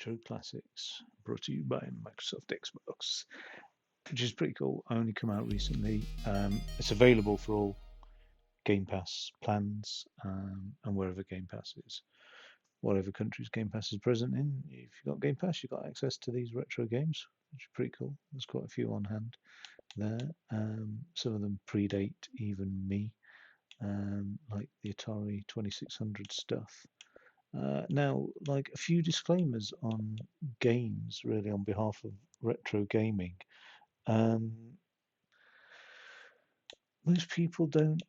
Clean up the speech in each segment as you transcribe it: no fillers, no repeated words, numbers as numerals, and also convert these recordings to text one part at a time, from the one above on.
Retro Classics, brought to you by Microsoft Xbox, which is pretty cool. Only come out recently. It's available for all Game Pass plans and wherever Game Pass is. Whatever countries Game Pass is present in, if you've got Game Pass, you've got access to these retro games, which is pretty cool. There's quite a few on hand there. Some of them predate even me, like the Atari 2600 stuff. Now, like a few disclaimers on games, really, on behalf of retro gaming. Um, most people don't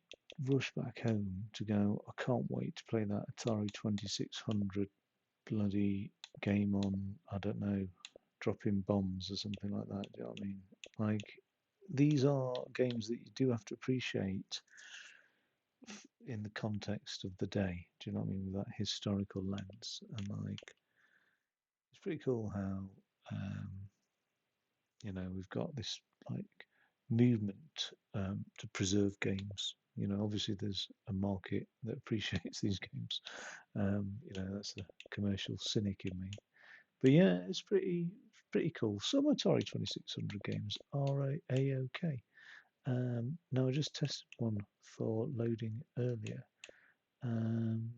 rush back home to go, I can't wait to play that Atari 2600 bloody game on, I don't know, dropping bombs or something like that. Do you know what I mean? Like, these are games that you do have to appreciate in the context of the day. Do you know what I mean? With that historical lens. And, like, it's pretty cool how um, we've got this like movement to preserve games. Obviously there's a market that appreciates these games. That's the commercial cynic in me. But yeah, it's pretty cool. Some Atari 2600 games are a-okay. Now I just tested one for loading earlier. Um,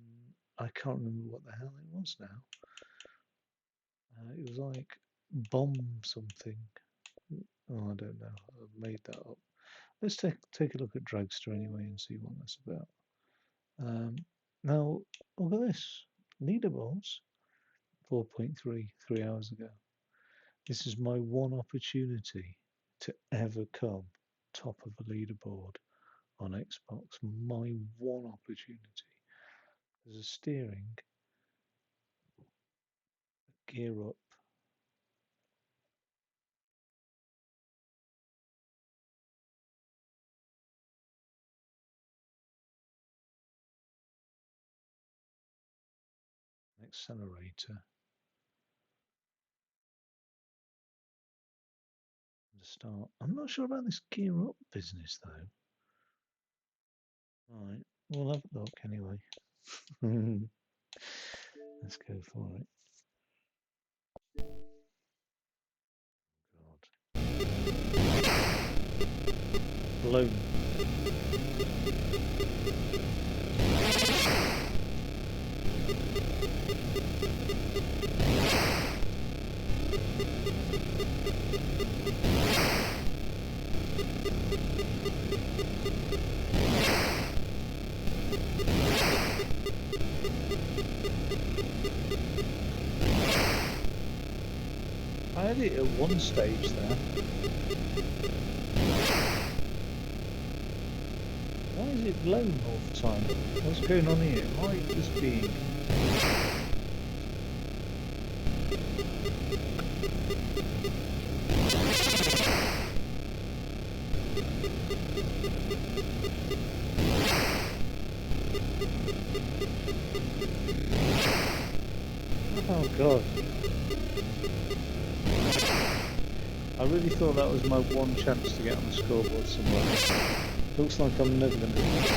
I can't remember what the hell it was now. It was like bomb something. Oh, I don't know. I've made that up. Let's take a look at Dragster anyway and see what that's about. Now, look at this. Leaderboards. 4.3, 3 hours ago. This is my one opportunity to ever come top of a leaderboard on Xbox. My one opportunity. There's a steering, gear up. Accelerator. To start. I'm not sure about this gear up business though. Right, we'll have a look anyway. Let's go for it. God. Balloon. I had it at one stage there. Why is it blown all the time? What's going on here? Why is this being... Oh god. I really thought that was my one chance to get on the scoreboard somewhere. Looks like I'm never going to do this.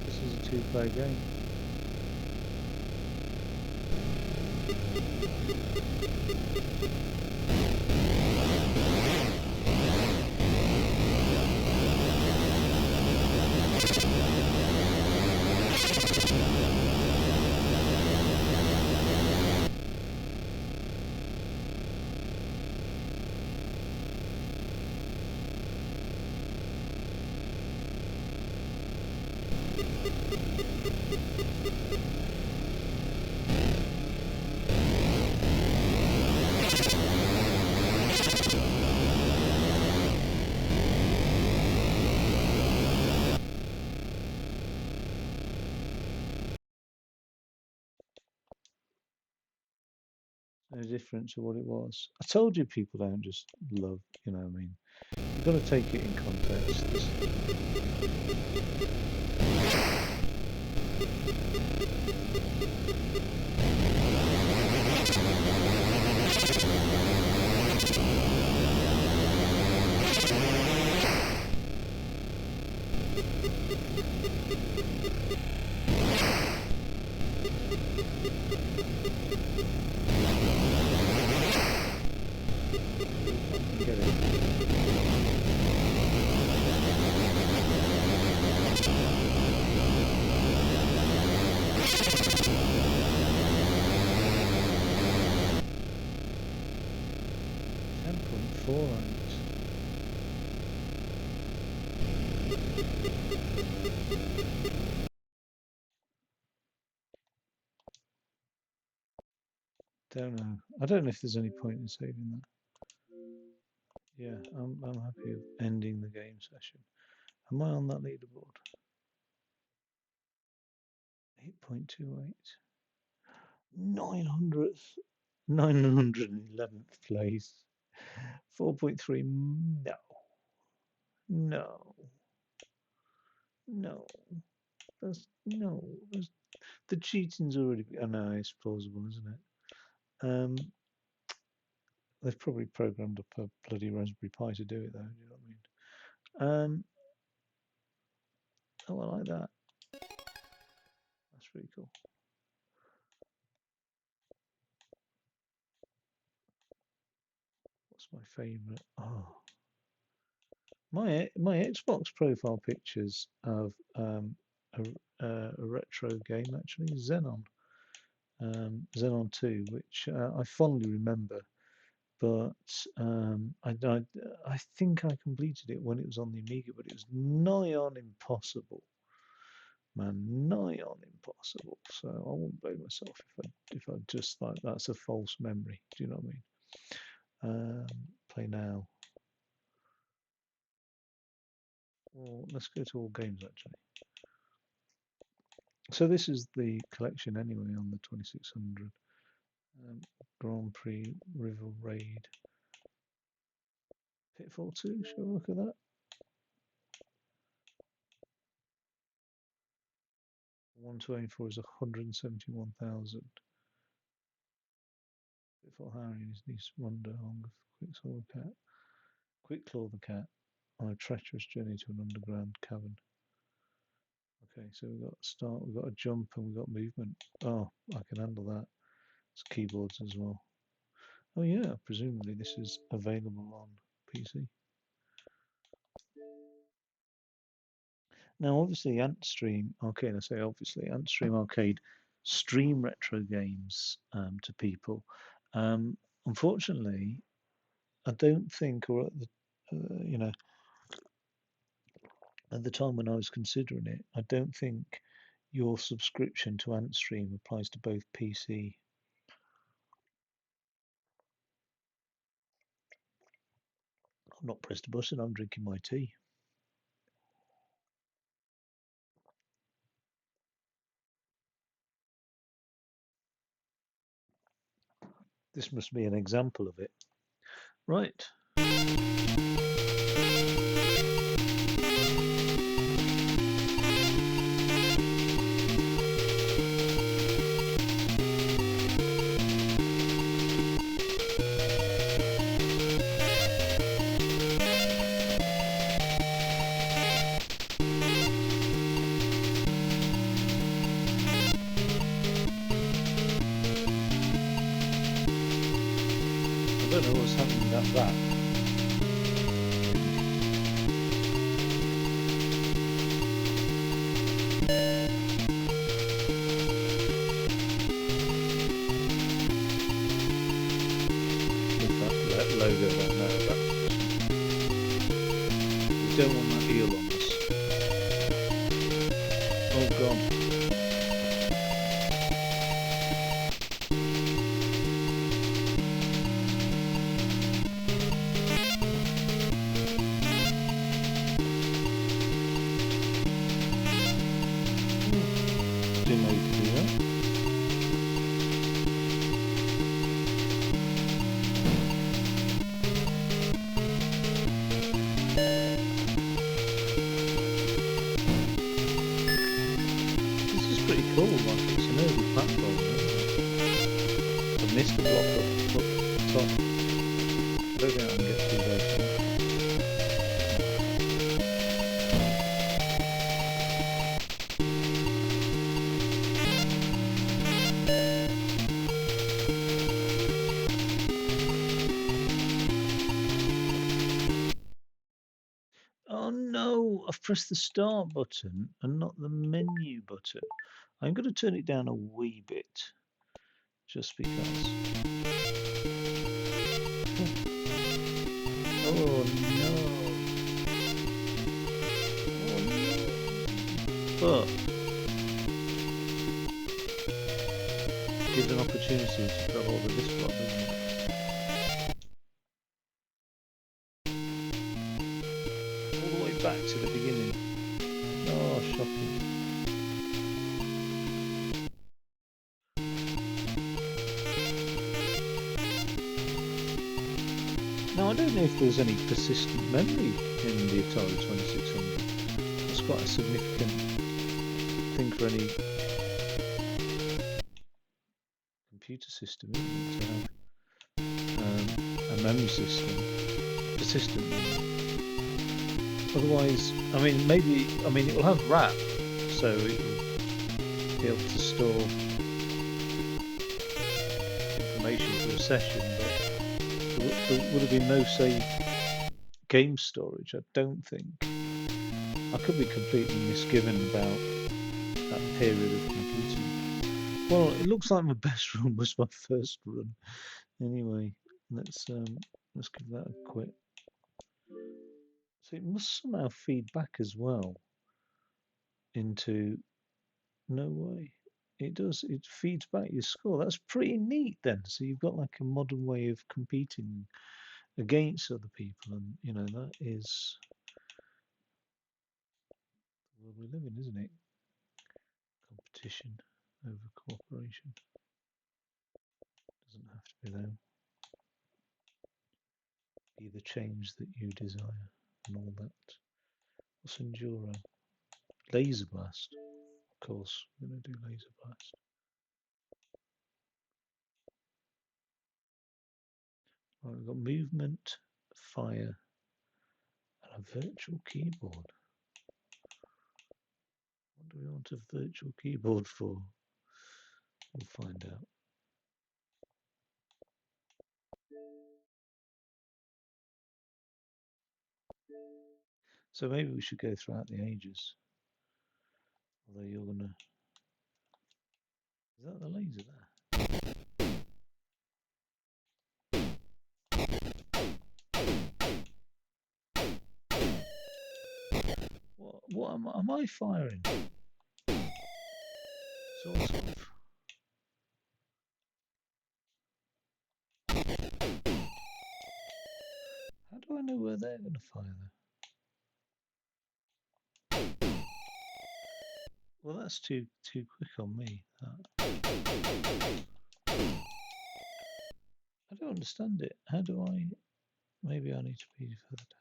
This is a two-player game. No different to what it was. I told you people don't just love, I mean, You've got to take it in context. Get it. Don't know. I don't know if there's any point in saving that. Yeah, I'm happy with ending the game session. Am I on that leaderboard? 8.28. 900th. 911th place. 4.3. No. No. No. That's no. The cheating's already. Oh no, it's plausible, isn't it? They've probably programmed up a bloody Raspberry Pi to do it, though. You know what I mean? Oh, I like that. That's pretty cool. What's my favourite? Oh, my Xbox profile pictures of a retro game actually, Xenon, Xenon 2, which I fondly remember. But I think I completed it when it was on the Amiga, but it was nigh on impossible, man, nigh on impossible. So I won't blame myself if I just like that's a false memory. Do you know what I mean? Play now. Well, let's go to all games actually. So this is the collection anyway on the 2600. Grand Prix, River Raid, Pitfall 2. Shall we look at that? 124 is 171,000. Pitfall Harry and his niece wander along with Quick Claw the cat on a treacherous journey to an underground cavern. Okay, so we've got a start, we've got a jump, and we've got movement. Oh, I can handle that. It's keyboards as well. Oh yeah, presumably this is available on PC. Now, obviously, Antstream Arcade, I say obviously, Antstream Arcade stream retro games to people. Unfortunately, I don't think, or at the, at the time when I was considering it, I don't think your subscription to Antstream applies to both PC. I've not pressed a button, I'm drinking my tea. This must be an example of it. Right. I don't know what's happening at that. Logo there, no, we don't want that eel on us. Oh god. Didn't know you could do that. Oh no, I've pressed the start button and not the menu button. I'm going to turn it down a wee bit, just because. Oh no. Oh no. But gives an opportunity to grab all of this block, doesn't it? All the way back to the beginning. Oh, shocking. Now, I don't know if there's any persistent memory in the Atari 2600. That's quite a significant thing for any computer system, isn't it, to have a memory system, persistent memory. Otherwise, I mean, maybe, I mean, it will have RAM, so it will be able to store information for a session, but there would have been no save game storage, I don't think. I could be completely misgiven about that period of computing. Well, it looks like my best run was my first run. Anyway, let's give that a quit. So it must somehow feed back as well into. No way. It does. It feeds back your score. That's pretty neat then. So you've got like a modern way of competing against other people, and you know that is the world we live in, isn't it? Competition over cooperation. Doesn't have to be though. Be the change that you desire, and all that. What's enduro? Laser blast. Of course, we're gonna do laser blast. Right, we've got movement, fire, and a virtual keyboard. What do we want a virtual keyboard for? We'll find out. So maybe we should go throughout the ages. Although you're gonna. Is that the laser there? What am I firing? Sort of. How do I know where they're going to fire though? Well, that's too quick on me. I don't understand it. How do I? Maybe I need to be further down.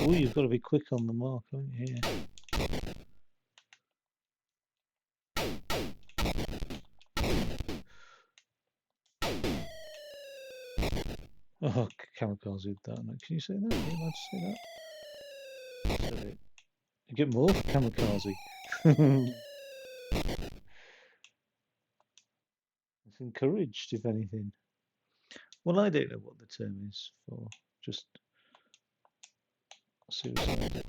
Oh, you've got to be quick on the mark, haven't you? Here. Oh, kamikaze with that. Can you say that? Are you allowed to say that? Said it. You get more for kamikaze. It's encouraged, if anything. Well, I don't know what the term is for just suicide.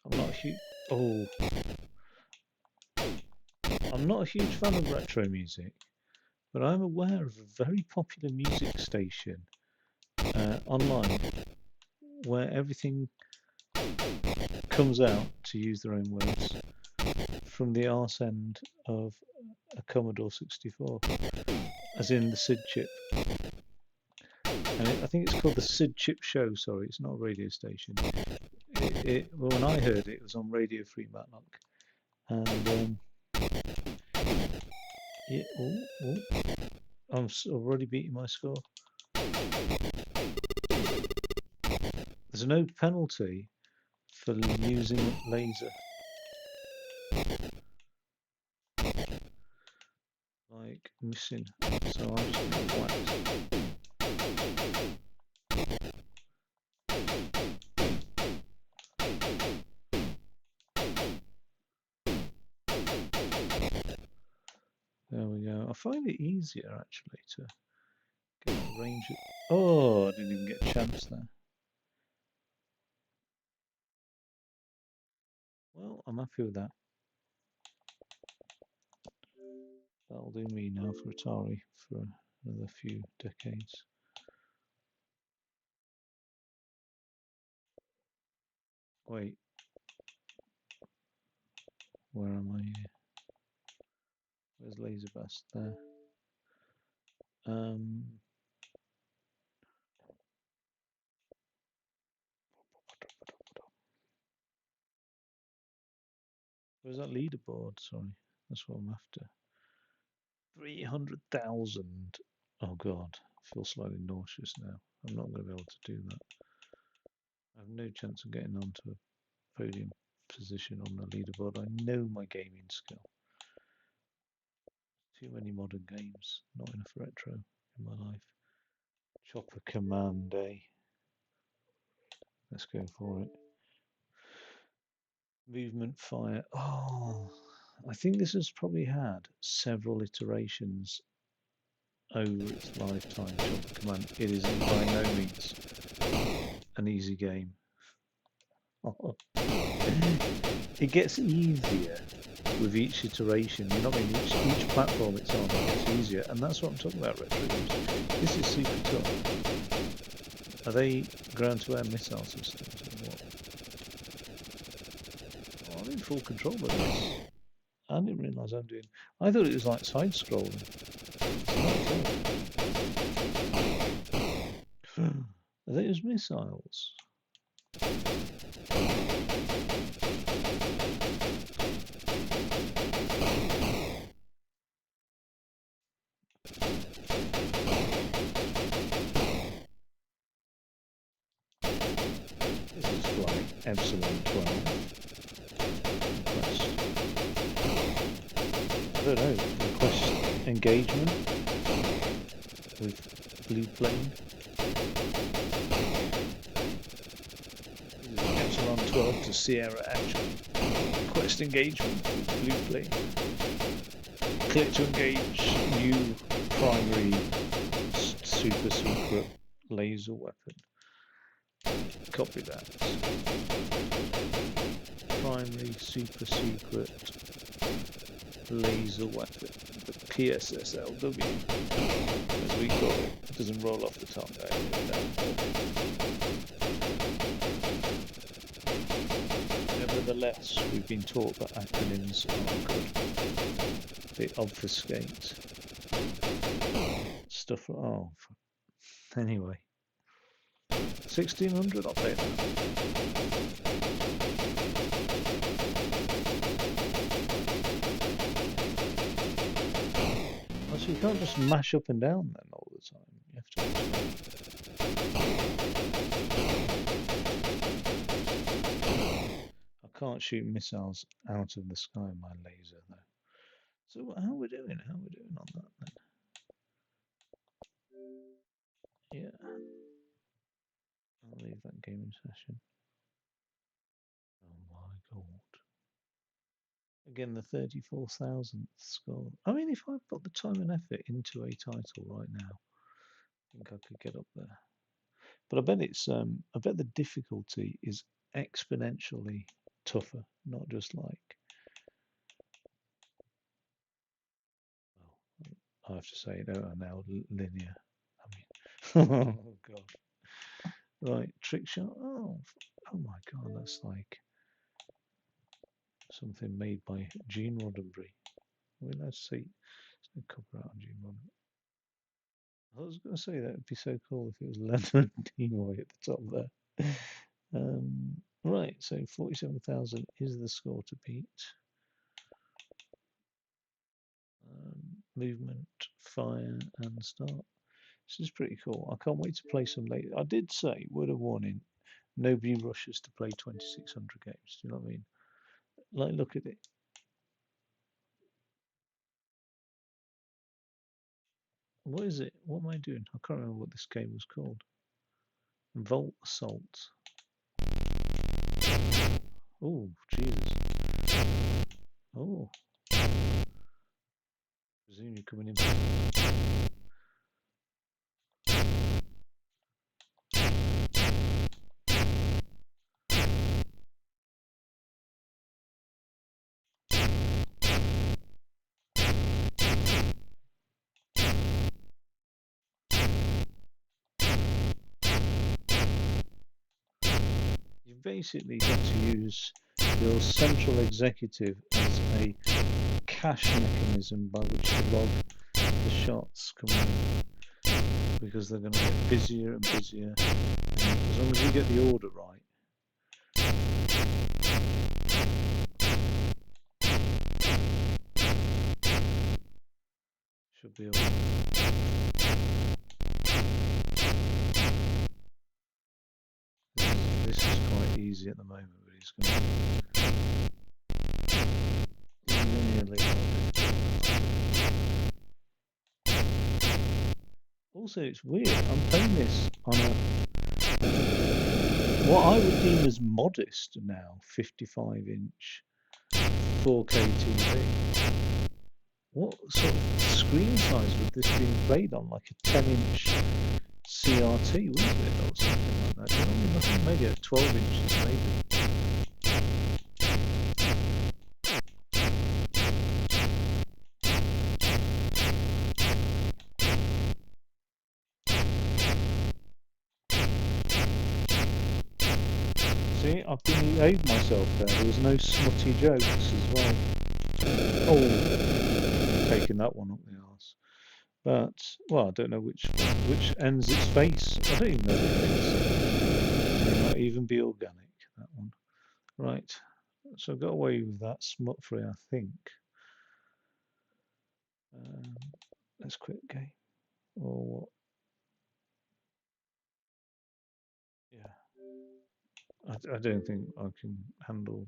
I'm not a huge. Oh, I'm not a huge fan of retro music, but I'm aware of a very popular music station online where everything comes out, to use their own words, from the arse end of a Commodore 64, as in the SID chip. And I think it's called the SID Chip Show. Sorry, it's not a radio station. Well, when I heard it, it was on Radio Free Matlock, and yeah, I'm already beating my score. There's no penalty for using laser. like missing. So I'm just going to whack. There we go. I find it easier actually to get the range. Oh, I didn't even get a chance there. Well, I'm happy with that. That'll do me now for Atari for another few decades. Wait, where am I here? Where's Laserbust? There. Um, where's that leaderboard? Sorry, that's what I'm after. 300,000. Oh God, I feel slightly nauseous now. I'm not going to be able to do that. I have no chance of getting onto a podium position on the leaderboard. I know my gaming skill. Too many modern games, not enough retro in my life. Chopper Command Day. Let's go for it. Movement Fire. Oh, I think this has probably had several iterations over its lifetime. Chopper Command. It is by no means an easy game. Oh. It gets easier with each iteration. You know what I mean? Each platform it's on gets easier, and that's what I'm talking about. Retro games. This is super tough. Are they ground-to-air missile systems or what? Oh, I'm in full control of this. I didn't realise I'm doing. I thought it was like side-scrolling. Are those missiles? This is flight Epsilon 12. I don't know. Request engagement with blue plane. This is Epsilon 12 to Sierra Action. Request engagement with blue plane. Click to engage new primary super secret laser weapon. Copy that. Primary super secret laser weapon. The PSSLW, as we call it. It doesn't roll off the tongue. Nevertheless, we've been taught that acronyms are good. They obfuscate stuff. Oh, anyway. 1600, I'll take that. So you can't just mash up and down then all the time. You have to. I can't shoot missiles out of the sky with my laser though. So how are we doing? How are we doing on that then? Yeah. I'll leave that gaming session. Oh my god. Again, the 34,000th score. I mean, if I put the time and effort into a title right now, I think I could get up there. But I bet it's I bet the difficulty is exponentially tougher, not just like. Well, I have to say no, now linear. I mean, oh god. Right, trick shot. Oh my god, that's like something made by Gene Roddenberry. Well, let's see. There's no copyright on Gene Roddenberry. I was going to say that would be so cool if it was Leonard Nimoy at the top there. Right, so 47,000 is the score to beat. Movement, fire, and start. This is pretty cool. I can't wait to play some later. I did say, word of warning, nobody rushes to play 2600 games. Do you know what I mean? Like, look at it. What is it? What am I doing? I can't remember what this game was called. Vault Assault. Oh, Jesus. Oh, presume you're coming in. You've basically got to use your central executive as a cache mechanism by which to log the shots coming in, because they're going to get busier and busier. And as long as you get the order right, should be alright. This is quite easy at the moment, but he's going to linearly. Also, it's weird. I'm playing this on a what I would deem as modest now 55-inch 4K TV. What sort of screen size would this be played on? Like a 10-inch CRT, wouldn't it, or something like that? You know, nothing, maybe at 12 inches, maybe. See, I've behaved myself there. There was no smutty jokes as well. Oh, taking that one up the arse. But, well, I don't know which ends its face. I don't even know what it is. It may not even be organic, that one. Right, so I got away with that smut-free, I think. Let's quit game. Or what? Yeah. I don't think I can handle.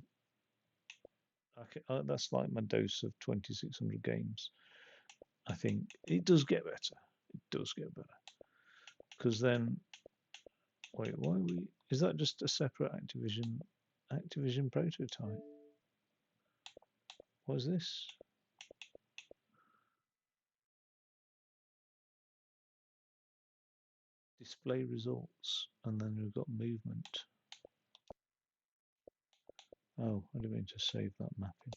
That's like my dose of 2600 games. I think it does get better. It does get better. Because then, wait, why are we? Is that just a separate Activision prototype? What is this? Display results, and then we've got movement. Oh, I didn't mean to save that mapping.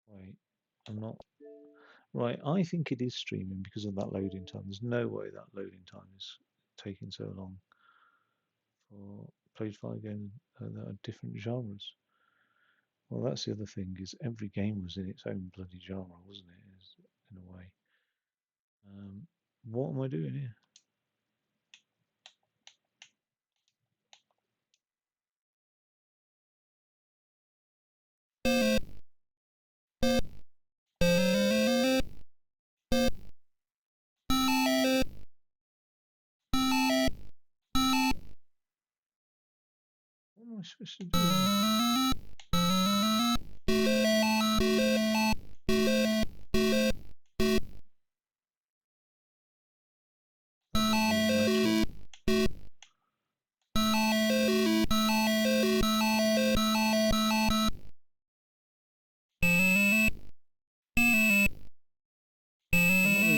Wait, I'm not. Right, I think it is streaming because of that loading time. There's no way that loading time is taking so long for played 5 games that are different genres. Well, that's the other thing, is every game was in its own bloody genre, wasn't it? In a way. What am I doing here? What am I supposed to do?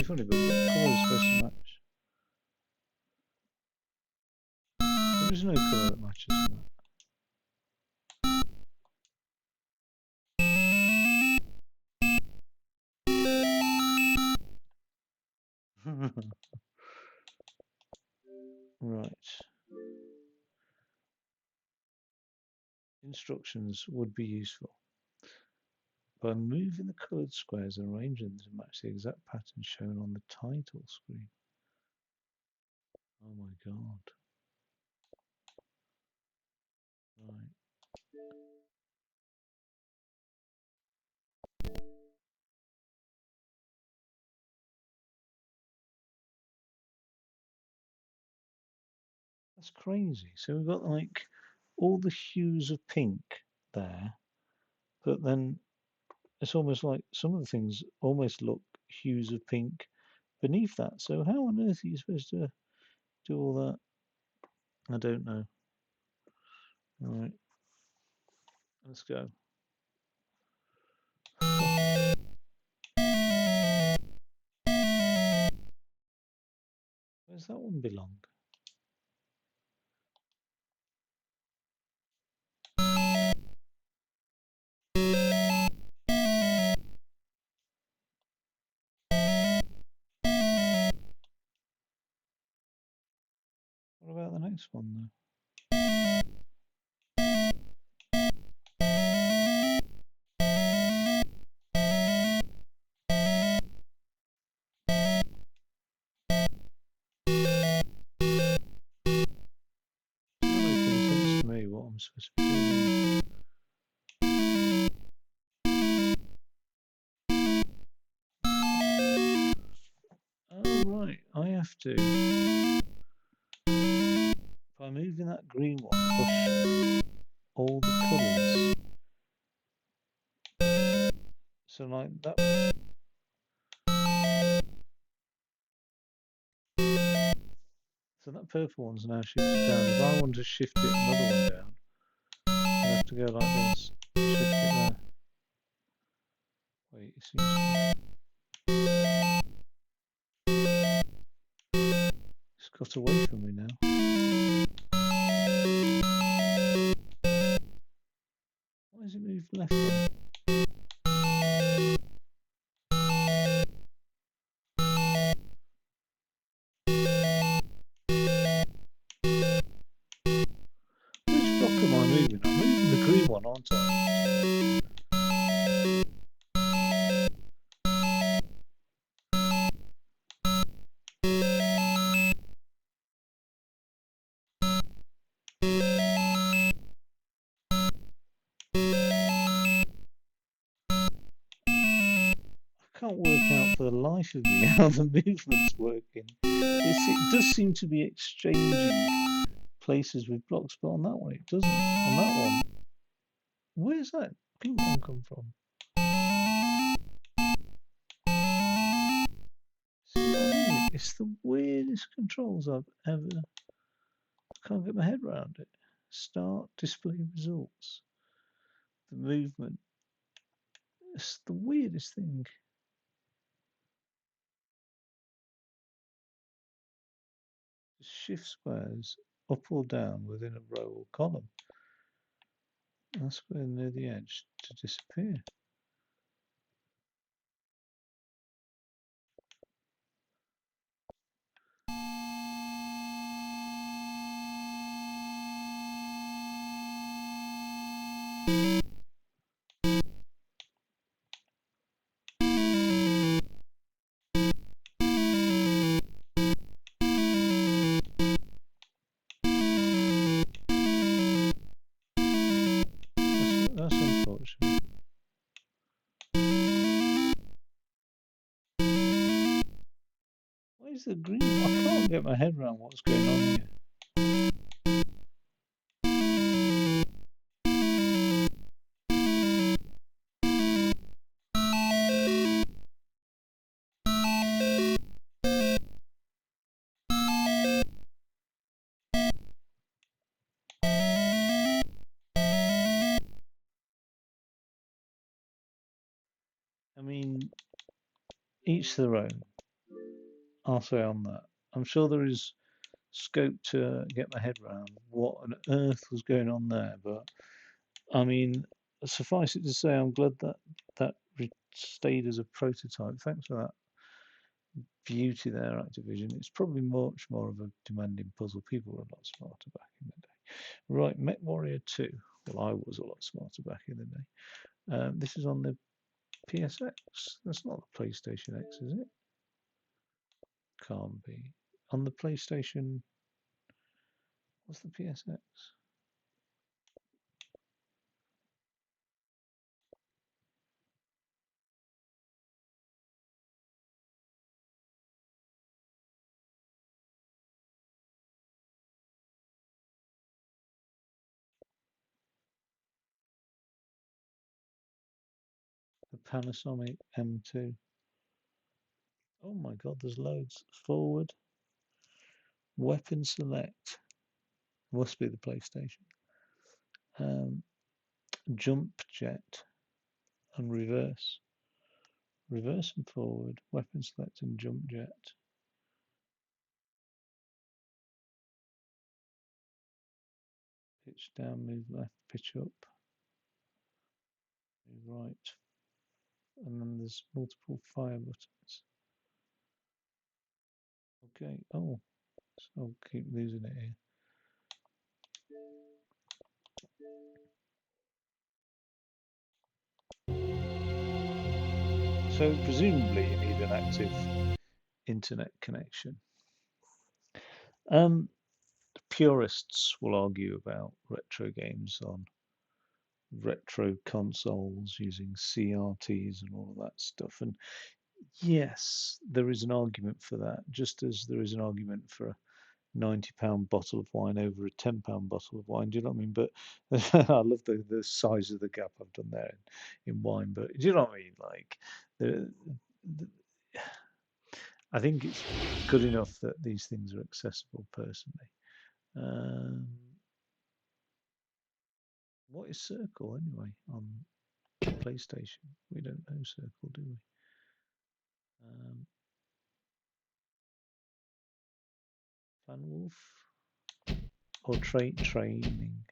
Funny, but what colour is supposed to match? There is no colour that matches that. Right. Instructions would be useful. By moving the coloured squares and arranging them to match the exact pattern shown on the title screen. Oh my god. Right. That's crazy. So we've got like all the hues of pink there, but then it's almost like some of the things almost look hues of pink beneath that. So how on earth are you supposed to do all that? I don't know. All right, let's go. Where's that one belong? What about the next one though? Doesn't make any sense to me what I'm supposed to be doing. Oh right, I have to. By moving that green one, push all the colours. So like that. So that purple one's now shifted down. If I want to shift it another one down, I have to go like this. Shift it there. Wait, it seems it's got away from me now. Why has it moved left one? Which block am I moving? I'm moving the green one, aren't I? I can't work out for the life of me how the movement's working. It does seem to be exchanging places with blocks, but on that one it doesn't. On that one, where's that pink one come from? See what I mean? It's the weirdest controls I've ever. I can't get my head around it. Start display results. The movement. It's the weirdest thing. Shift squares up or down within a row or column. That's where near the edge to disappear. That's unfortunate. Why is the green? I can't get my head around what's going on here. I mean, each their own. I'll say on that. I'm sure there is scope to get my head around what on earth was going on there, but I mean, suffice it to say, I'm glad that that stayed as a prototype. Thanks for that beauty there, Activision. It's probably much more of a demanding puzzle. People were a lot smarter back in the day. Right, Mech Warrior 2. Well, I was a lot smarter back in the day. This is on the PSX. That's not the PlayStation X, is it? Can't be. On the PlayStation. What's the PSX? The Panasonic M2. Oh my god, there's loads. Forward, weapon select. Must be the PlayStation. Jump jet and reverse. Reverse and forward, weapon select and jump jet. Pitch down, move left, pitch up, move right. And then there's multiple fire buttons. Okay, oh, so I'll keep losing it here. So presumably you need an active internet connection. Purists will argue about retro games on retro consoles using CRTs and all of that stuff. And yes, there is an argument for that, just as there is an argument for a £90 bottle of wine over a £10 bottle of wine. Do you know what I mean? But I love the size of the gap I've done there in wine. But do you know what I mean? Like the I think it's good enough that these things are accessible personally. What is Circle anyway on PlayStation? We don't know Circle, do we? Fan Wolf or training?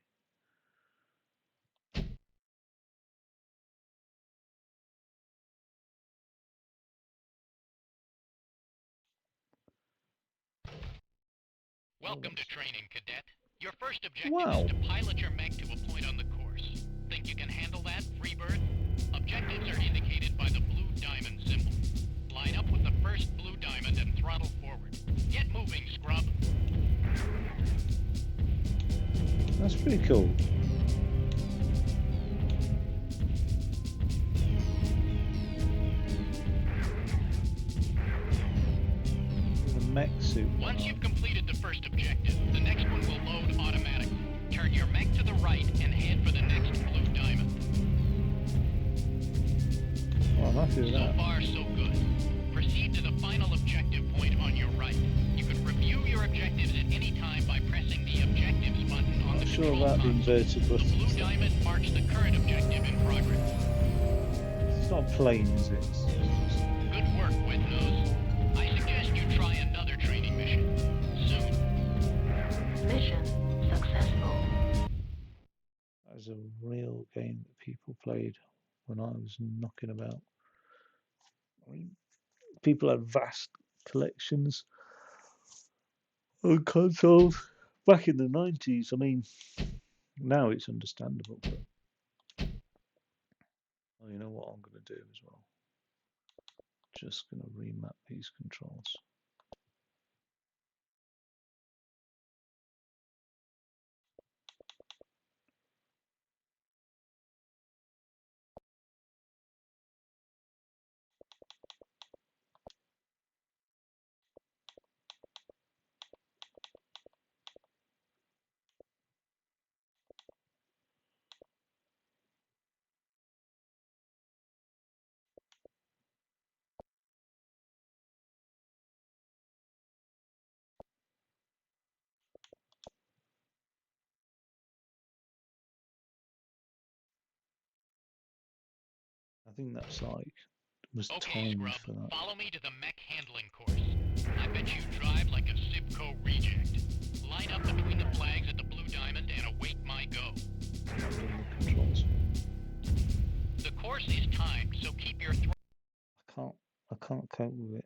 Welcome to training, cadet. Your first objective is to pilot your mech to a point on the course. Think you can handle that, Freebird? Objectives are indicated by the blue diamond symbol. Line up with the first blue diamond and throttle forward. Get moving, scrub. That's pretty cool. Mech suit. Once you've completed the first objective, the next one will load automatically. Turn your mech to the right and head for the next blue diamond. Well, I'm happy with that. So far, so good. Proceed to the final objective point on your right. You can review your objectives at any time by pressing the objectives button on the control console. About the inverted button. The blue diamond marks the current objective in progress. It's not plain, is it? Good work, Wet Nose. I suggest you try another training mission soon. Mission successful. That was a real game that people played when I was knocking about. I mean, people had vast collections of consoles back in the 90s. I mean, now it's understandable, but oh, you know what I'm going to do as well? Just going to remap these controls. I think that's like was Okay, timed scrub, for that. follow me to the mech handling course. I bet you drive like a Zipco reject. Line up between the flags at the blue diamond and await my go. Controls. The course is timed, so keep your I can't cope with it.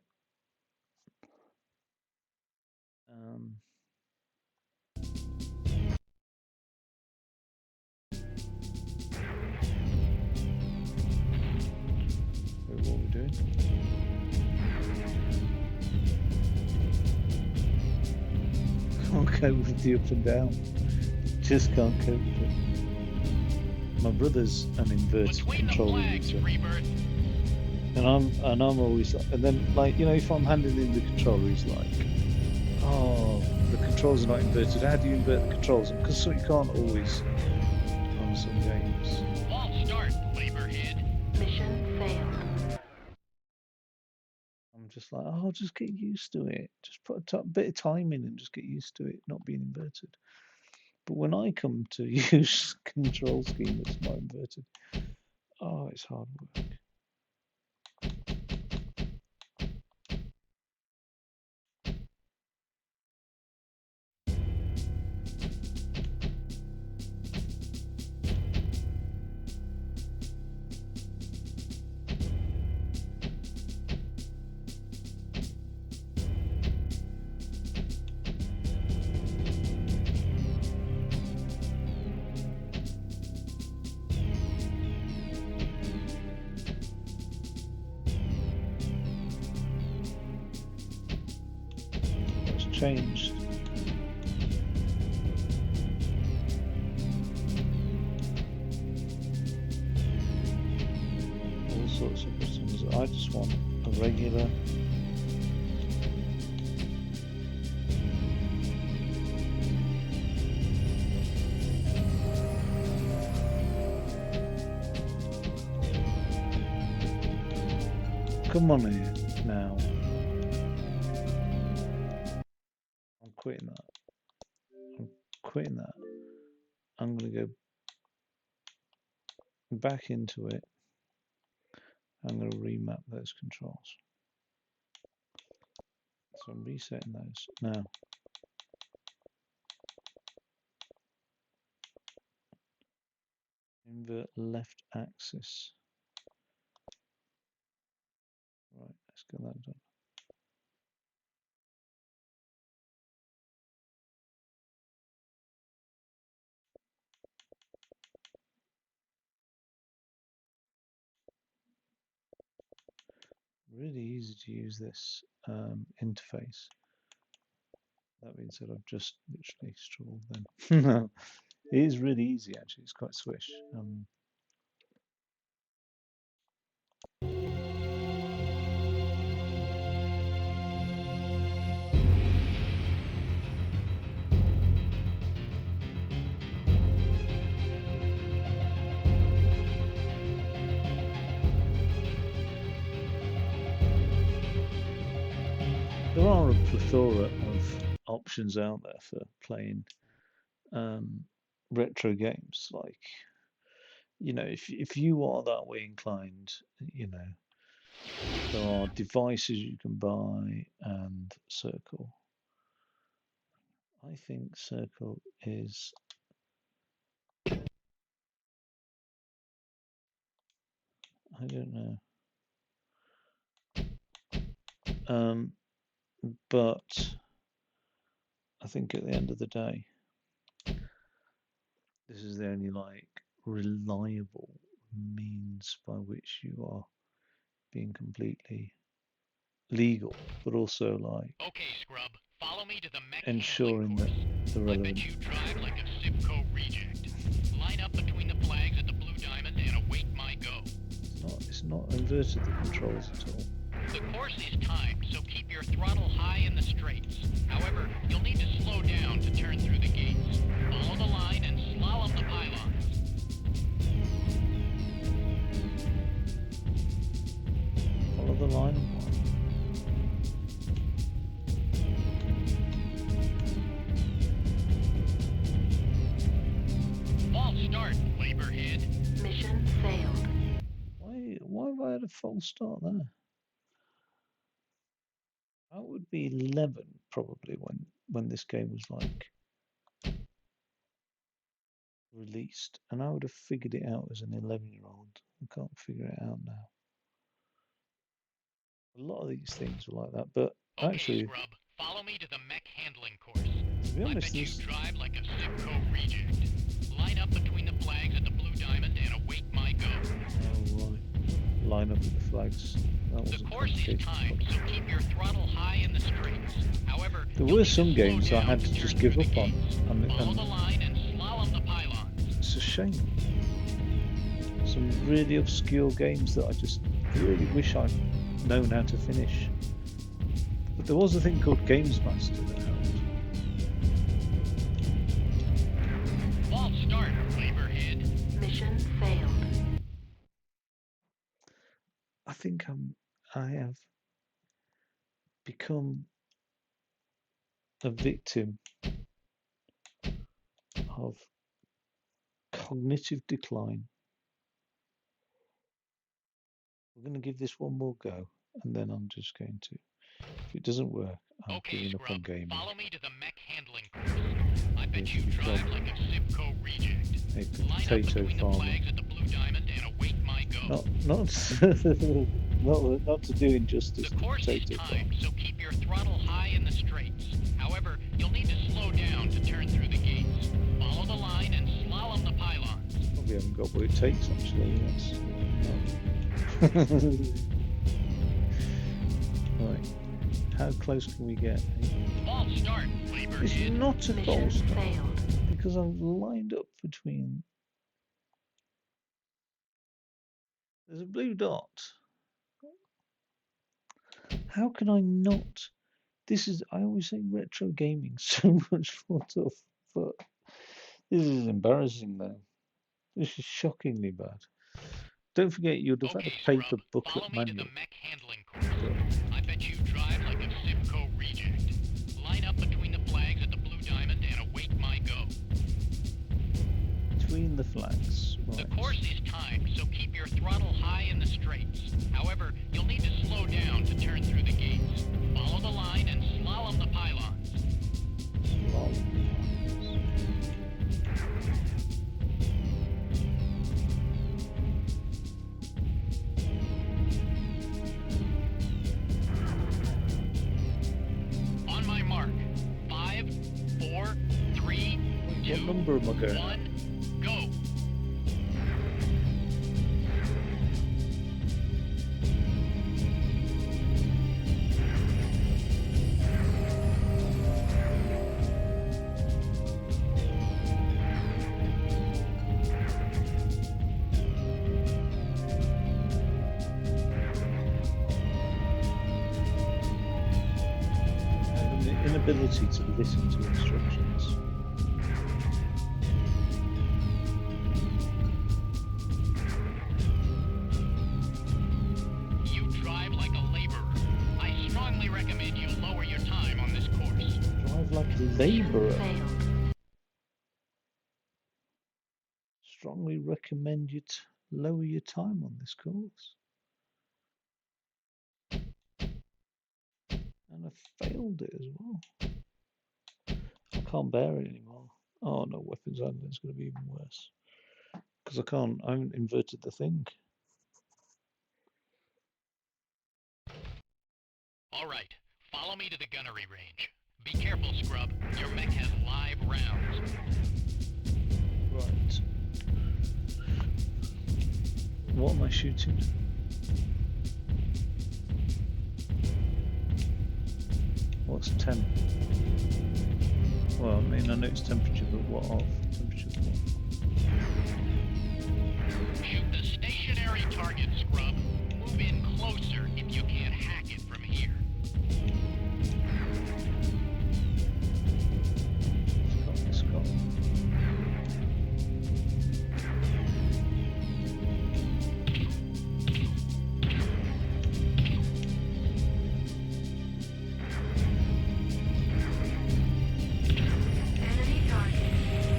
What are we doing? Can't cope with the up and down. Just can't cope with it. My brother's an inverted controller user, and I'm always like, and then like, you know, if I'm handing in the controller, he's like, oh, the controls are not inverted. How do you invert the controls? Because so you can't always on some games. False start, Laborhead. Mission failed. I'm I'm just like, oh, just get used to it. Just put a bit of time in and just get used to it not being inverted. But when I come to use control scheme that's not inverted, oh, it's hard work. It's changed. All sorts of buttons. I just want a regular. Come on here now. I'm quitting that. I'm quitting that. I'm going to go back into it. I'm going to remap those controls. So I'm resetting those now. Invert left axis. Right, let's get that done. Really easy to use this interface. That being said, I've just literally strawed then. It is really easy actually, it's quite swish. There are a plethora of options out there for playing retro games. Like, you know, if you are that way inclined, you know, there are devices you can buy and Circle. I think Circle is I don't know. But I think at the end of the day, this is the only like reliable means by which you are being completely legal, but also like Okay, scrub. Follow me to the mech ensuring that the I relevant. bet you drive like a Simcoe reject. Line up between the flags at the Blue Diamond and await my go. It's not inverted the controls at all. The course is timed, so keep your throttle high in the straights. However, you'll need to slow down to turn through the gates. Follow the line and slalom the pylons. Follow the line and what? False start, Laborhead. Mission failed. Why have I had a false start there? That would be 11 probably when this game was like released, and I would have figured it out as an 11-year-old. I can't figure it out now. A lot of these things were like that, but Okay, actually, scrub. Follow me to the mech handling course. to be I honest, bet you this drive like a Simcoe reject. Line up between the flags at the Blue Diamond and await my go. oh, right. Line up with the flags. That The wasn't course is complicated. timed, so keep your throttle high in the straights. However, There you'll were need to some slow games I down had to turn just through give the up on, gates. Follow the line and slalom the pylons. it's a shame. Some really obscure games that I just really wish I'd known how to finish. But there was a thing called Games Master that helped. False start, Laborhead. Mission failed. I think I have become a victim of cognitive decline. We're going to give this one more go, and then I'm just going to. If it doesn't work, I'm Okay, giving up on Scrub, gaming. follow me to the mech handling course. I bet you drive like a Zipco reject. A Line up potato between farmer. the flags at the Blue Diamond and await my go. Not to do injustice The to course is potato timed, farmers. so keep your throttle high in the straights. However, you'll need to slow down to turn through the gates. Follow the line and slalom the pylons. Probably haven't got what it takes actually. That's right. How close can we get? False start, labor It's kid. not a Mission false start failed. because I'm lined up between. There's a blue dot. How can I not? This is. I always say retro gaming so much more tough, but this is embarrassing now. This is shockingly bad. Don't forget, you'd have had Okay, a paper Scrub, booklet follow me to the manual. mech handling course. I bet you drive like a Zipco reject. Line up between the flags at the Blue Diamond and await my go. Between the flags, right. The course is timed, so keep your throttle high in the straights. However, you'll need to slow down to turn through the gates. Follow the line and slalom the pylons. On my mark. 5, 4, 3, 2, What number am I going at? 1, go. I have an inability to listen to instructions. You drive like a laborer. I strongly recommend you lower your time on this course. Drive like a Mission labourer. failed. Strongly recommend you lower your time on this course. And I failed it as well. I can't bear it anymore. Oh no, weapons handling is going to be even worse. Because I haven't inverted the thing. Alright, follow me to the gunnery range. Be careful, Scrub. Your mech has live rounds. Right. What am I shooting? What's temp? Well, I mean, I know it's temperature, but what of? Temperature of what? Shoot the stationary target, Scrub. Move in closer if you can't hack it from here. Let's go. Enemy target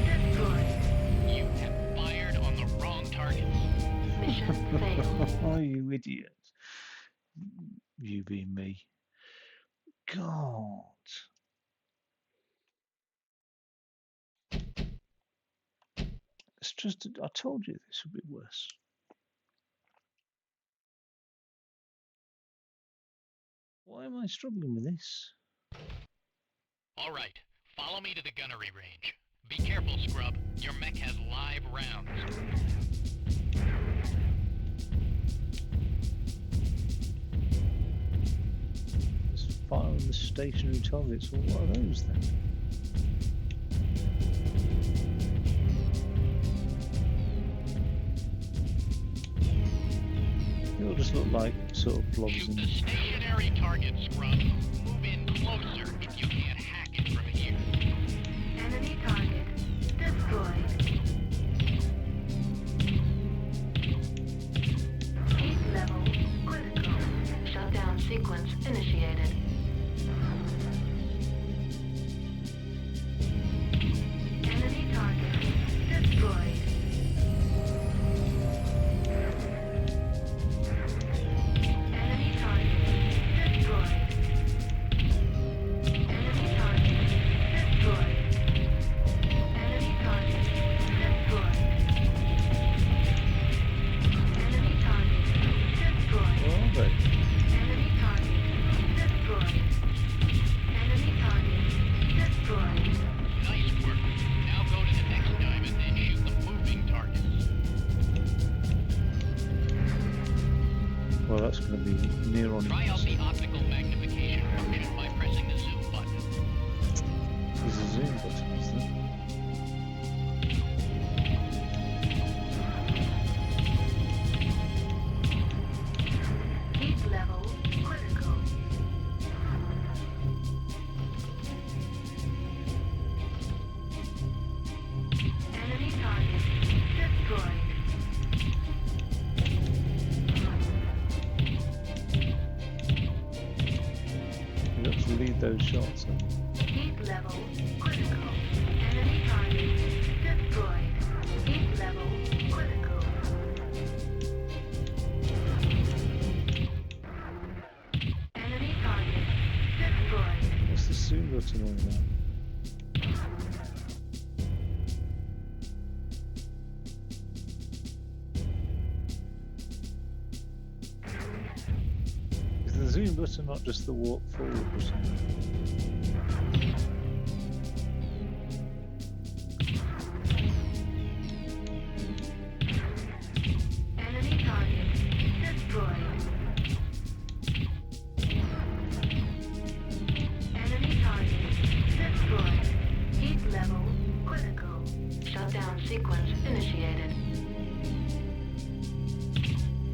destroyed. You have fired on the wrong targets. Mission failed. Oh, you idiot. You being me. God. It's just, I told you this would be worse. Why am I struggling with this? Alright, follow me to the gunnery range. Be careful, Scrub. Your mech has live rounds. There's fire on the stationary targets. Well, what are those then? It'll just look like sort of blobs Shoot in. the stationary target, Scrub. Move in closer if you can't hack it from here. Enemy target destroyed. Heat level critical. Shutdown sequence initiated. Enemy target destroyed. Enemy target destroyed. Enemy target destroyed. Enemy target destroyed. Enemy target destroyed. Where are they? Enemy target destroyed. Enemy target destroyed. Nice work. Now go to the next diamond and shoot the moving targets. Well, that's going to be near on. Try out the optical magnification function by pressing the zoom button. There's a zoom button, is there? Heat level critical. Enemy target destroyed. You've got to lead those shots. Heat level critical. Enemy target destroyed. Heat level critical. Enemy target destroyed. What's the zoom button all about? Is the zoom button not just the walk forward button? Enemy target destroyed. Enemy target destroyed. Heat level critical. Shutdown sequence initiated.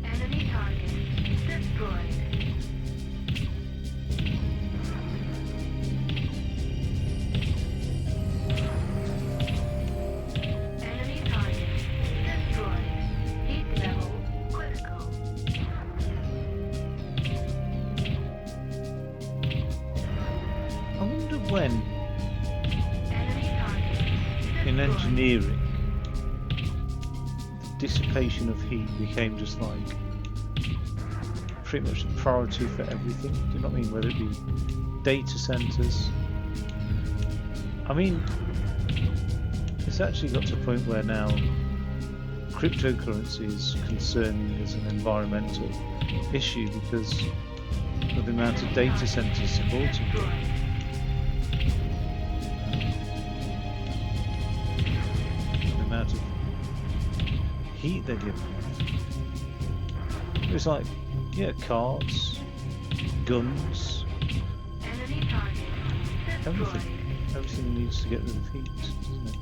Enemy target destroyed. Enemy target destroyed. Heat level critical. I wonder when, Enemy target in destroyed. engineering, the dissipation of heat became just like pretty much a priority for everything. Do you know what I mean? Whether it be data centers. I mean, it's actually got to a point where now cryptocurrency is concerning as an environmental issue because of the amount of data centers supporting it. The amount of heat they're giving off. It's like, yeah, cars, guns, Enemy target destroyed. everything. Everything needs to get rid of heat, doesn't it?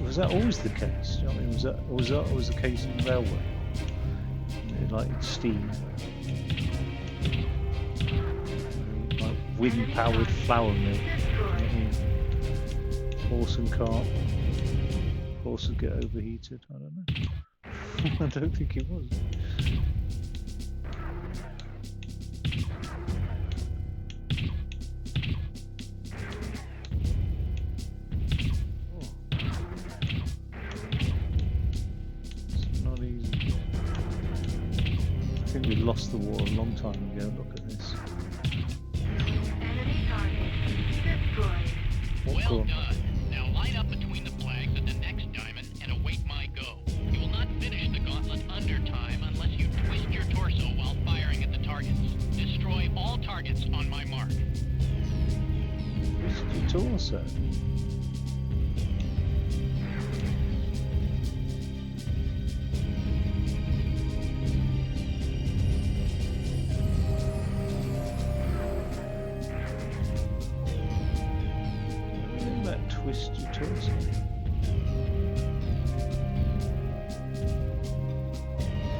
Was that always the case? Do you know what I mean? Was that always the case in railway? Like steam, like wind-powered flour mill. You know what I mean? Horse and cart. Horse would get overheated. I don't know. I don't think it was. Not easy. I think we lost the war a long time ago. Look at this. Enemy target destroyed. What Well corner? done. Now line up between the flags at the next diamond and await my go. You will not finish the gauntlet under time unless you twist your torso while firing at the targets. Destroy all targets on my mark. Twist your torso. Twist your torso.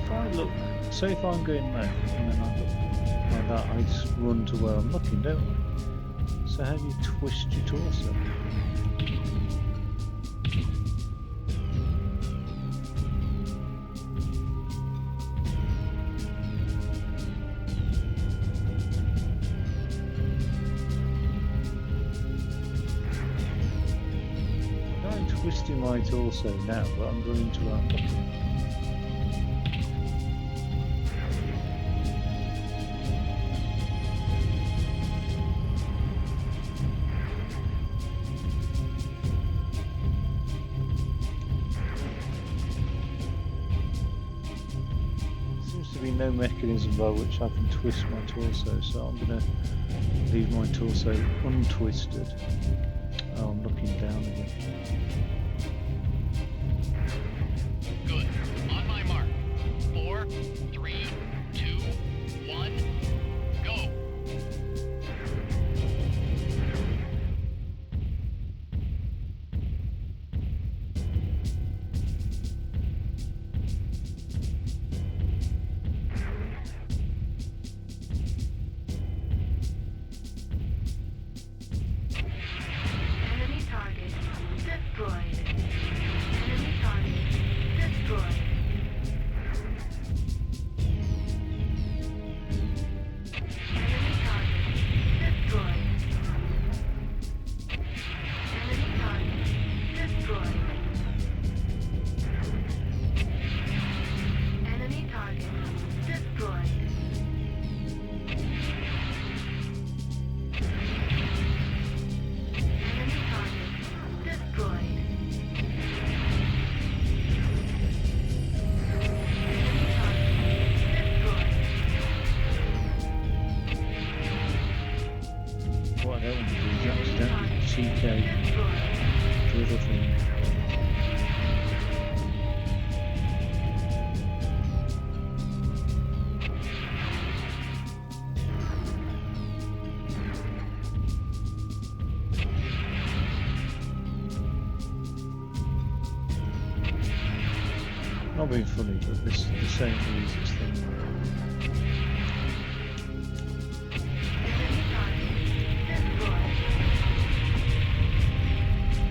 If I look, say if I'm going left and then I look like that, I just run to where I'm looking, don't I? So how do you twist your torso? twisting my torso now, but I'm running to around looking. Seems to be no mechanism by which I can twist my torso, so I'm going to leave my torso untwisted. Oh, I'm looking down again. Good. On my mark. 4, 3, 2, 1, go. Enemy target destroyed. Enemy target destroyed. Enemy target destroyed. Enemy target destroyed. Enemy target destroyed. Enemy target destroyed. Enemy target destroyed. What I don't want to do is accidentally cheek out Destroyed. the other thing. Not being funny, but this is the same easiest thing. Enemy target destroyed.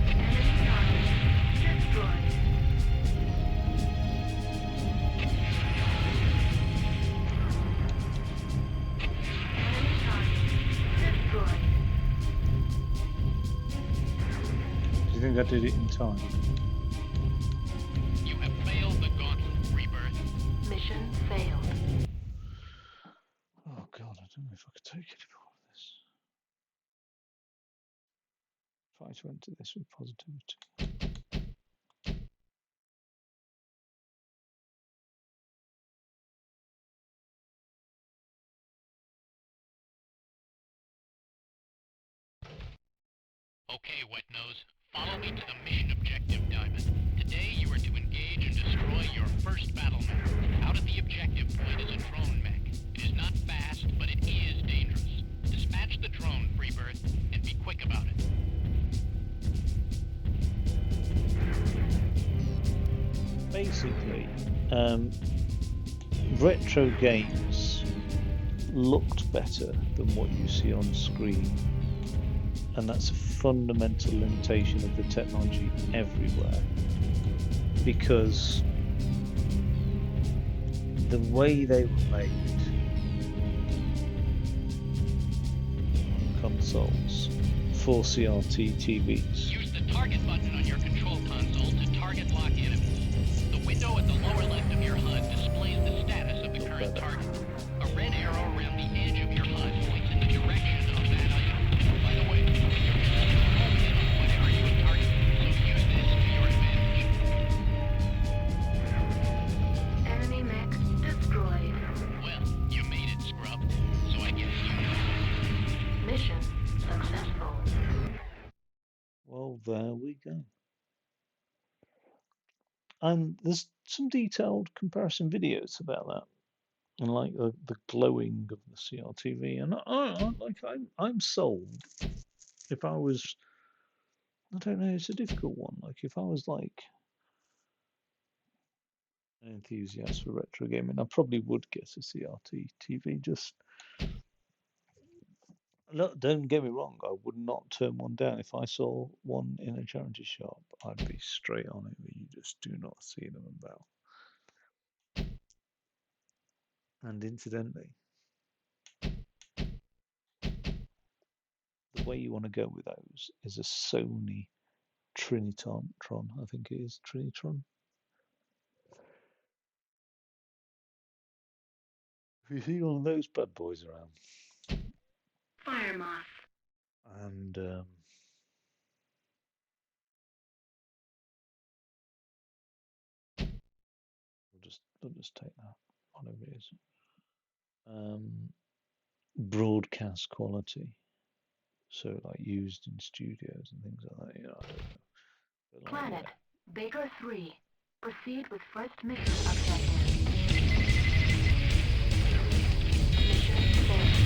Enemy target destroyed. Enemy target destroyed. Do you think I did it in time? You have failed the gauntlet, Rebirth. Mission failed. Oh god, I don't know if I could take any more of this. Try to enter this with positivity. Okay, Wet Nose. Follow me to the mission objective, Diamond. Today you are to engage and destroy your first battle mech. Out at the objective point is a drone mech. It is not fast, but it is dangerous. Dispatch the drone, Freebird, and be quick about it. Basically, retro games looked better than what you see on screen, and that's a fundamental limitation of the technology everywhere, because the way they were made on consoles for CRT TVs. Use the target button on your control console to target lock enemies. The window at the lower left of your HUD displays the status of the current target. A red arrow around the edge of your HUD points in the direction of that item. By the way, your mission is to home in on whatever you have targeted, so use this to your advantage. Enemy mech destroyed. Well, you made it, scrub. So I guess you know. Mission successful. Well, there we go. And there's some detailed comparison videos about that, and like the glowing of the CRTV. And I'm sold. If I was, I don't know, it's a difficult one. Like if I was like an enthusiast for retro gaming, I probably would get a CRT TV. Just look, don't get me wrong, I would not turn one down. If I saw one in a charity shop, I'd be straight on it, but you just do not see them about. And incidentally, the way you want to go with those is a Sony Trinitron, I think it is Trinitron. If you see one of those bad boys around, Fire moth. and we'll just take that, whatever it is. Broadcast quality, so like used in studios and things like that. You know, I don't know. But like, Planet yeah. Baker 3. Proceed with first mission objective. Mission failed.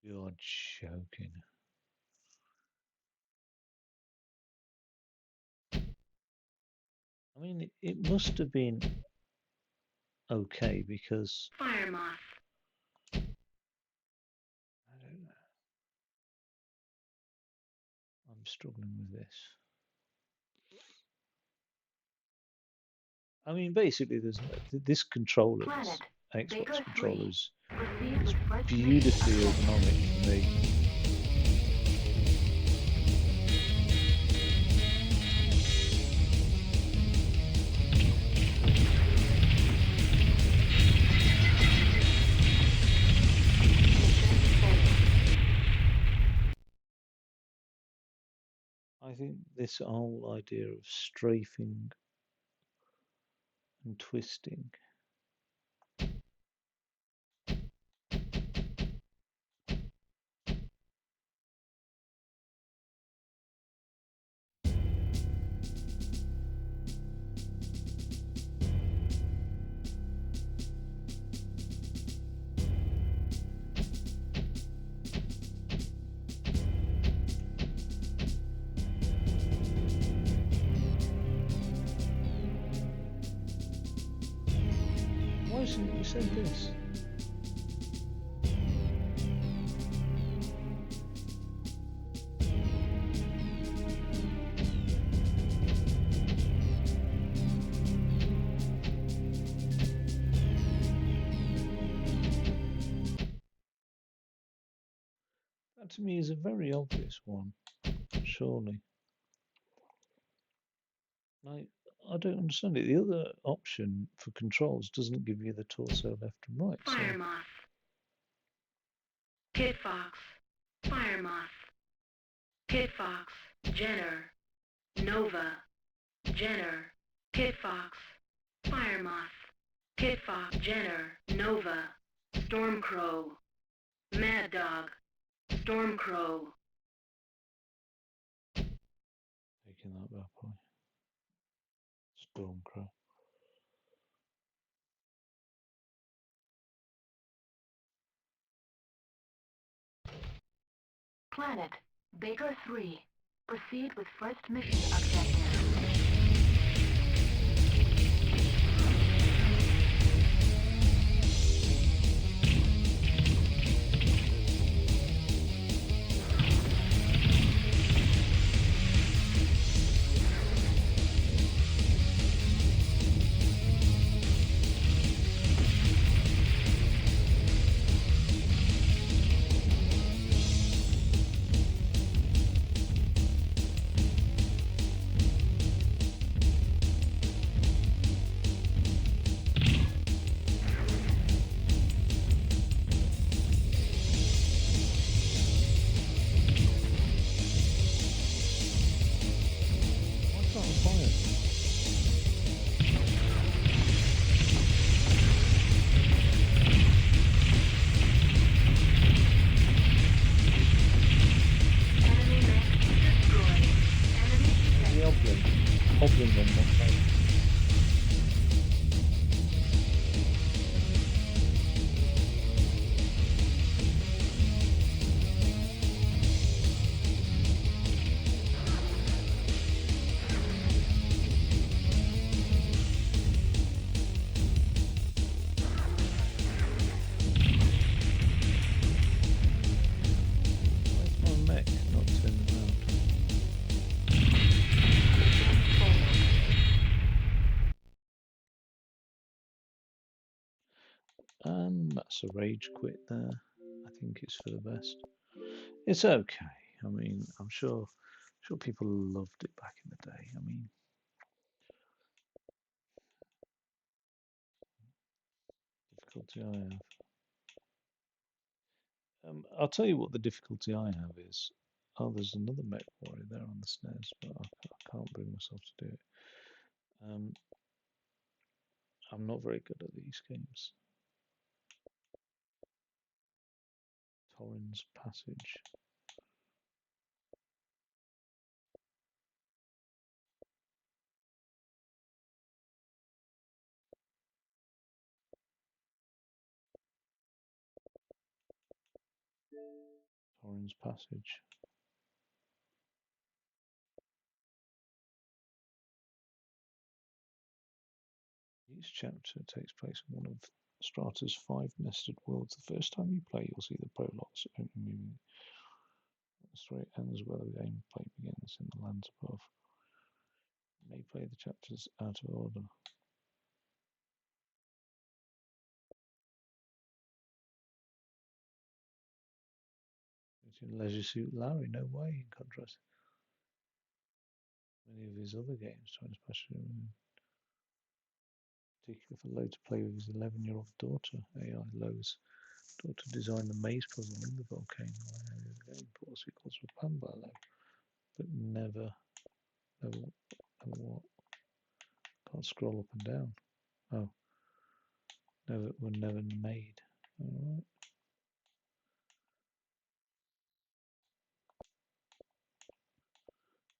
You're joking. I mean, it must have been okay because Fire moth. I don't know. I'm struggling with this. I mean, basically, there's this controller, Planet this Xbox Baker controller 3. is Proceed with first mission beautifully objective. ergonomic for me. I think this whole idea of strafing and twisting. Why hasn't you said this? That to me is a very obvious one, surely. I don't understand it. The other option for controls doesn't give you the torso left and right. Fire So moth. Kit Fox. Fire moth. Kit Fox. Jenner. Nova. Jenner. Kit Fox. Fire moth. Kit Fox. Jenner. Nova. Stormcrow. Mad Dog. Stormcrow. taking that bad boy. Stormcrow. Planet Baker 3. Proceed with first mission objective. Why can't I fire? Enemy mech destroyed. Enemy The detected. hobbling on one leg. Why is my mech not turning around? And that's a rage quit there. I think it's for the best. It's okay. I mean, I'm sure Sure, people loved it back in the day. I mean, difficulty I have. I'll tell you what the difficulty I have is. Oh, there's another mech warrior there on the stairs, but I can't bring myself to do it. I'm not very good at these games. Torrens Passage. Torrens Passage. Each chapter takes place in one of Strata's 5 nested worlds. The first time you play, you'll see the prologues only moving. The story ends where the gameplay begins in the lands above. You may play the chapters out of order. In Leisure Suit Larry, no way, in contrast to many of his other games, especially particularly for Lowe to play with his 11-year-old daughter. AI Lowe's daughter designed the maze puzzle in the volcano area of the game. Pause equals for Pamba Lowe, but never what? Can't scroll up and down. Oh, were never made. Alright.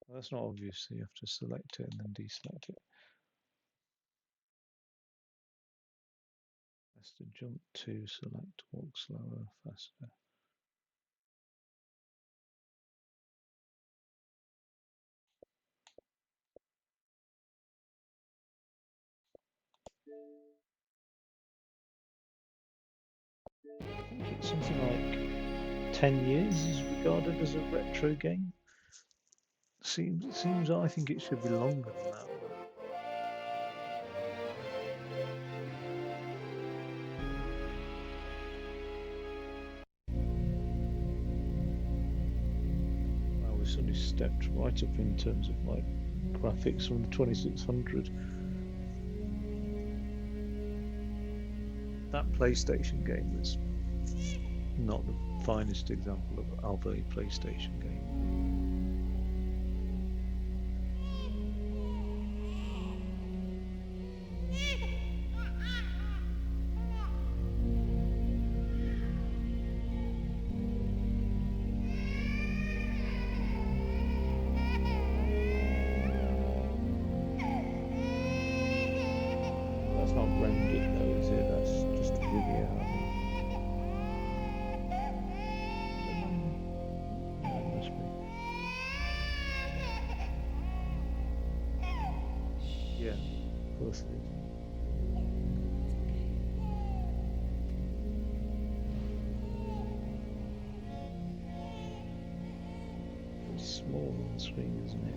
Well, that's not obvious, so you have to select it and then deselect it. That's to jump to, select, walk slower, faster. I think it's something like 10 years is regarded as a retro game. Seems I think it should be longer than that. Wow, we suddenly stepped right up in terms of like graphics from the 2600. That PlayStation game was not the finest example of a PlayStation game. That's not rendered though, is it? That's just a video. Yeah, it must be. Yeah, of course it is. It's small on the screen, isn't it?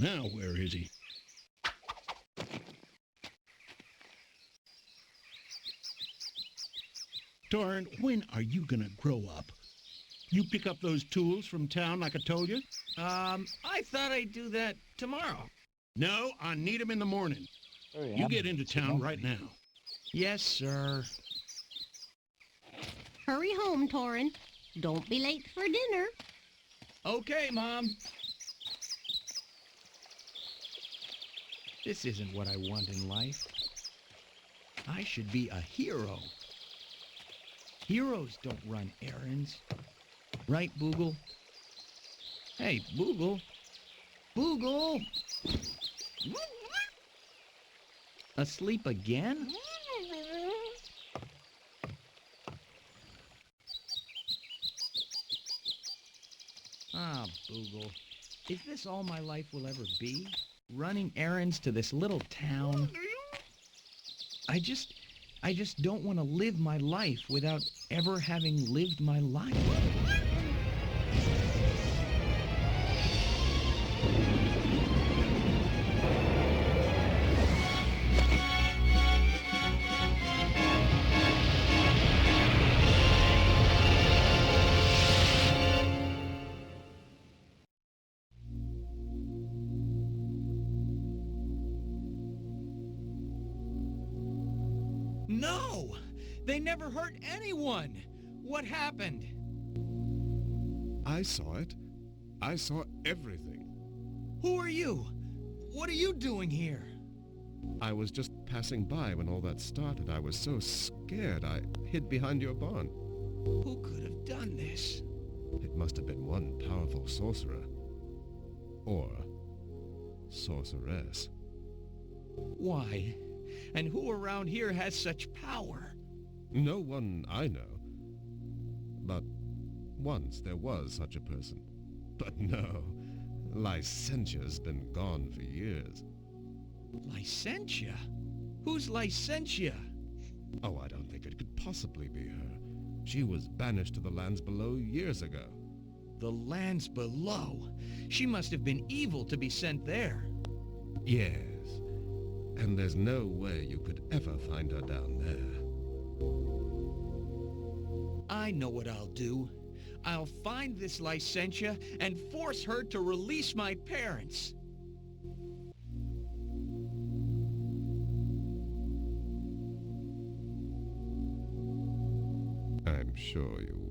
Now where is he? Torrin, when are you gonna grow up? You pick up those tools from town like I told you? I thought I'd do that tomorrow. No, I need 'em in the morning. Very You get into animated, town aren't right they? now. Yes, sir. Hurry home, Torrin. Don't be late for dinner. Okay, Mom. This isn't what I want in life. I should be a hero. Heroes don't run errands. Right, Boogle? Hey, Boogle. Boogle! Asleep again? Ah, Boogle. Is this all my life will ever be? Running errands to this little town? I just don't want to live my life without ever having lived my life. No! They never hurt anyone! What happened? I saw it. I saw everything. Who are you? What are you doing here? I was just passing by when all that started. I was so scared I hid behind your barn. Who could have done this? It must have been one powerful sorcerer. Or sorceress. Why? And who around here has such power? No one I know. But once there was such a person. But no, Licentia's been gone for years. Licentia? Who's Licentia? Oh, I don't think it could possibly be her. She was banished to the lands below years ago. The lands below? She must have been evil to be sent there. Yes. And there's no way you could ever find her down there. I know what I'll do. I'll find this Licentia and force her to release my parents. I'm sure you will.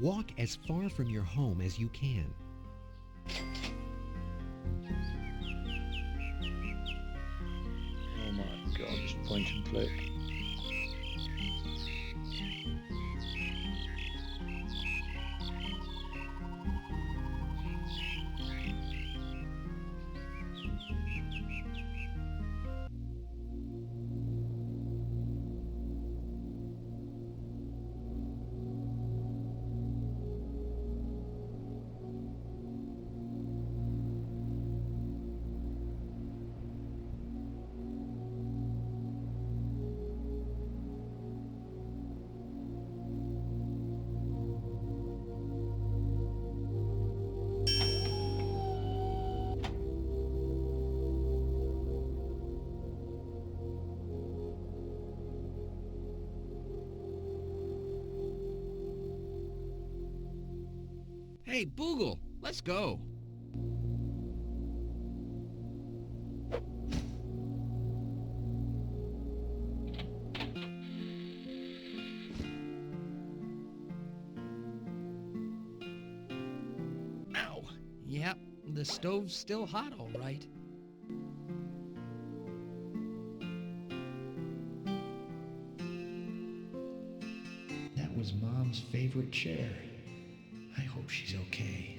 Walk as far from your home as you can. Oh my god, just point and click. Hey, Boogle, let's go. Ow. Yep, the stove's still hot, all right. That was Mom's favorite chair. I hope she's okay.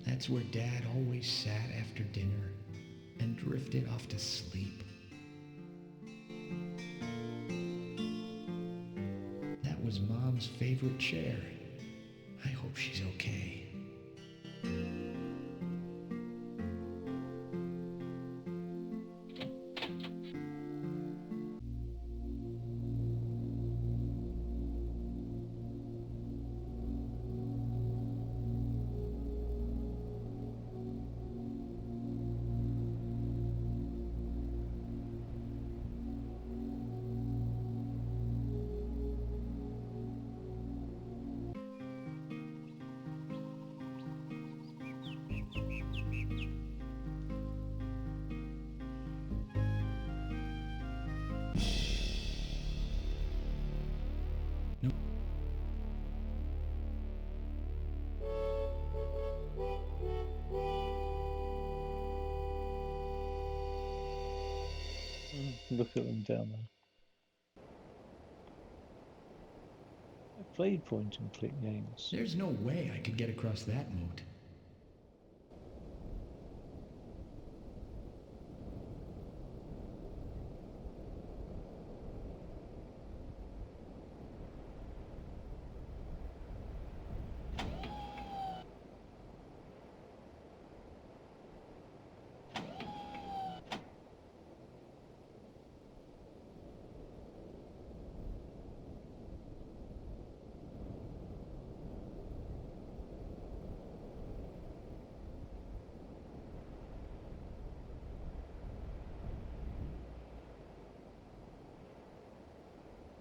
That's where Dad always sat after dinner and drifted off to sleep. That was Mom's favorite chair. I hope she's okay. Look at them down there. I played point and click games. There's no way I could get across that moat.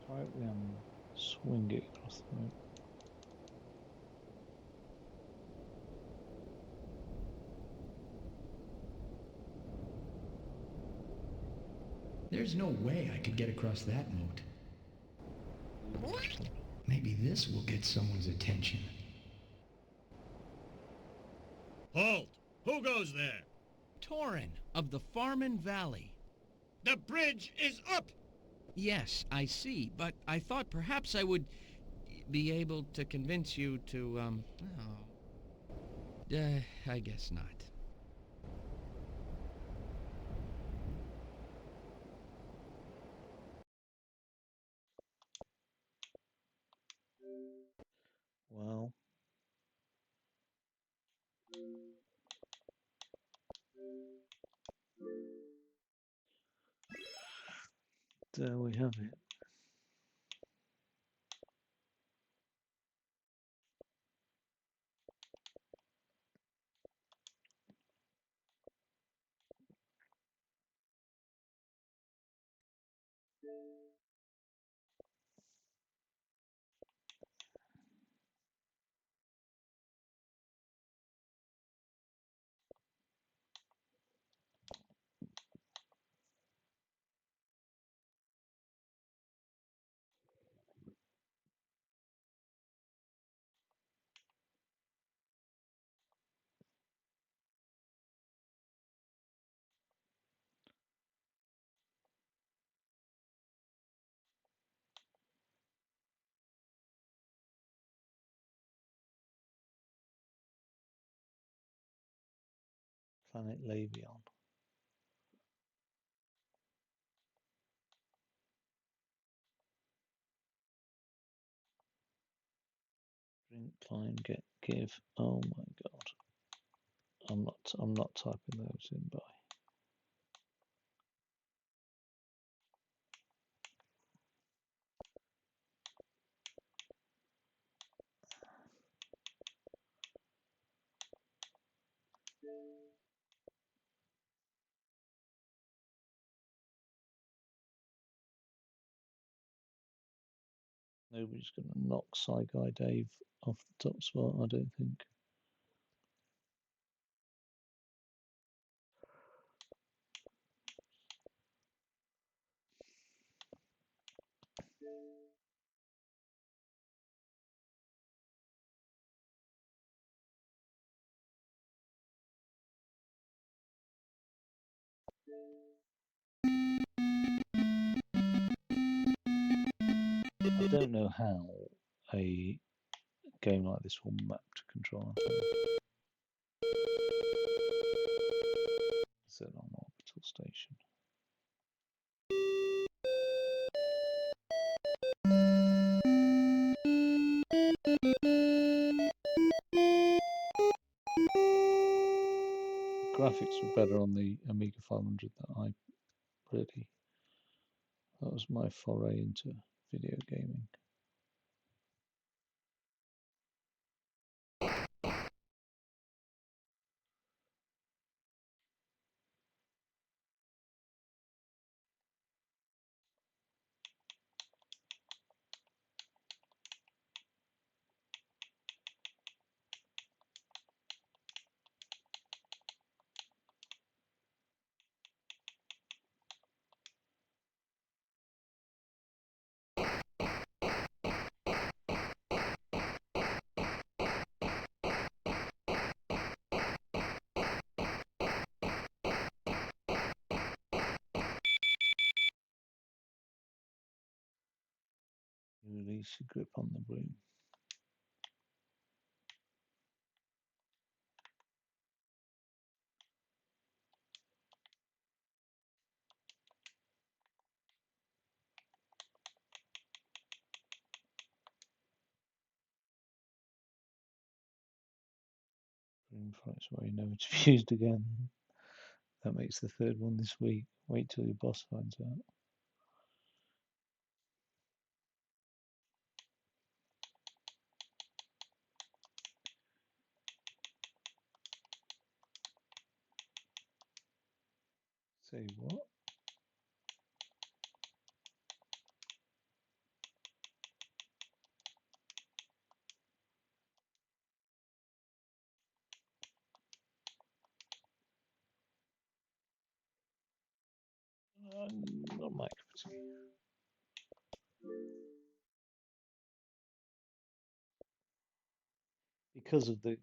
Directly and swing it across the road. There's no way I could get across that moat. Maybe this will get someone's attention. Halt! Who goes there? Torin of the Farmin Valley. The bridge is up! Yes, I see, but I thought perhaps I would be able to convince you to, I guess not. Well, there we have it. Planet Labion. Drink, climb, get, give. Oh my god. I'm not typing those in by. Nobody's gonna knock Sci Guy Dave off the top spot, I don't think. I don't know how a game like this will map to control. It's an orbital station. graphics were better on the Amiga 500 that that was my foray into video gaming. Release your grip on the broom. Broom fights where you never to be used again. That makes the third one this week. Wait till your boss finds out. Say what? Not my cup of tea. Because of the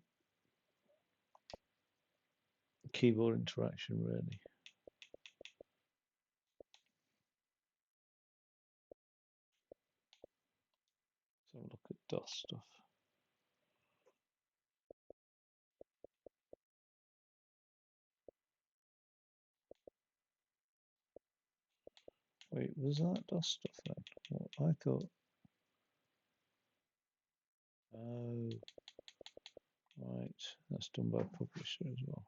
keyboard interaction, really. Let's have a look at DOS stuff. Wait, was that DOS stuff then? Well, I thought. Oh, right. That's done by publisher as well.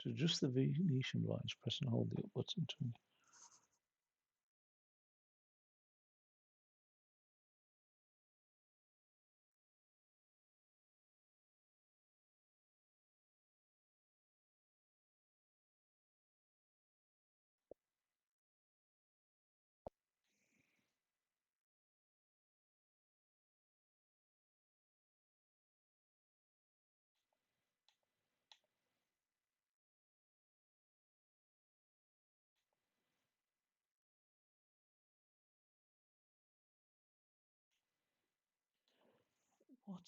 To adjust the Venetian blinds, press and hold the up button to What?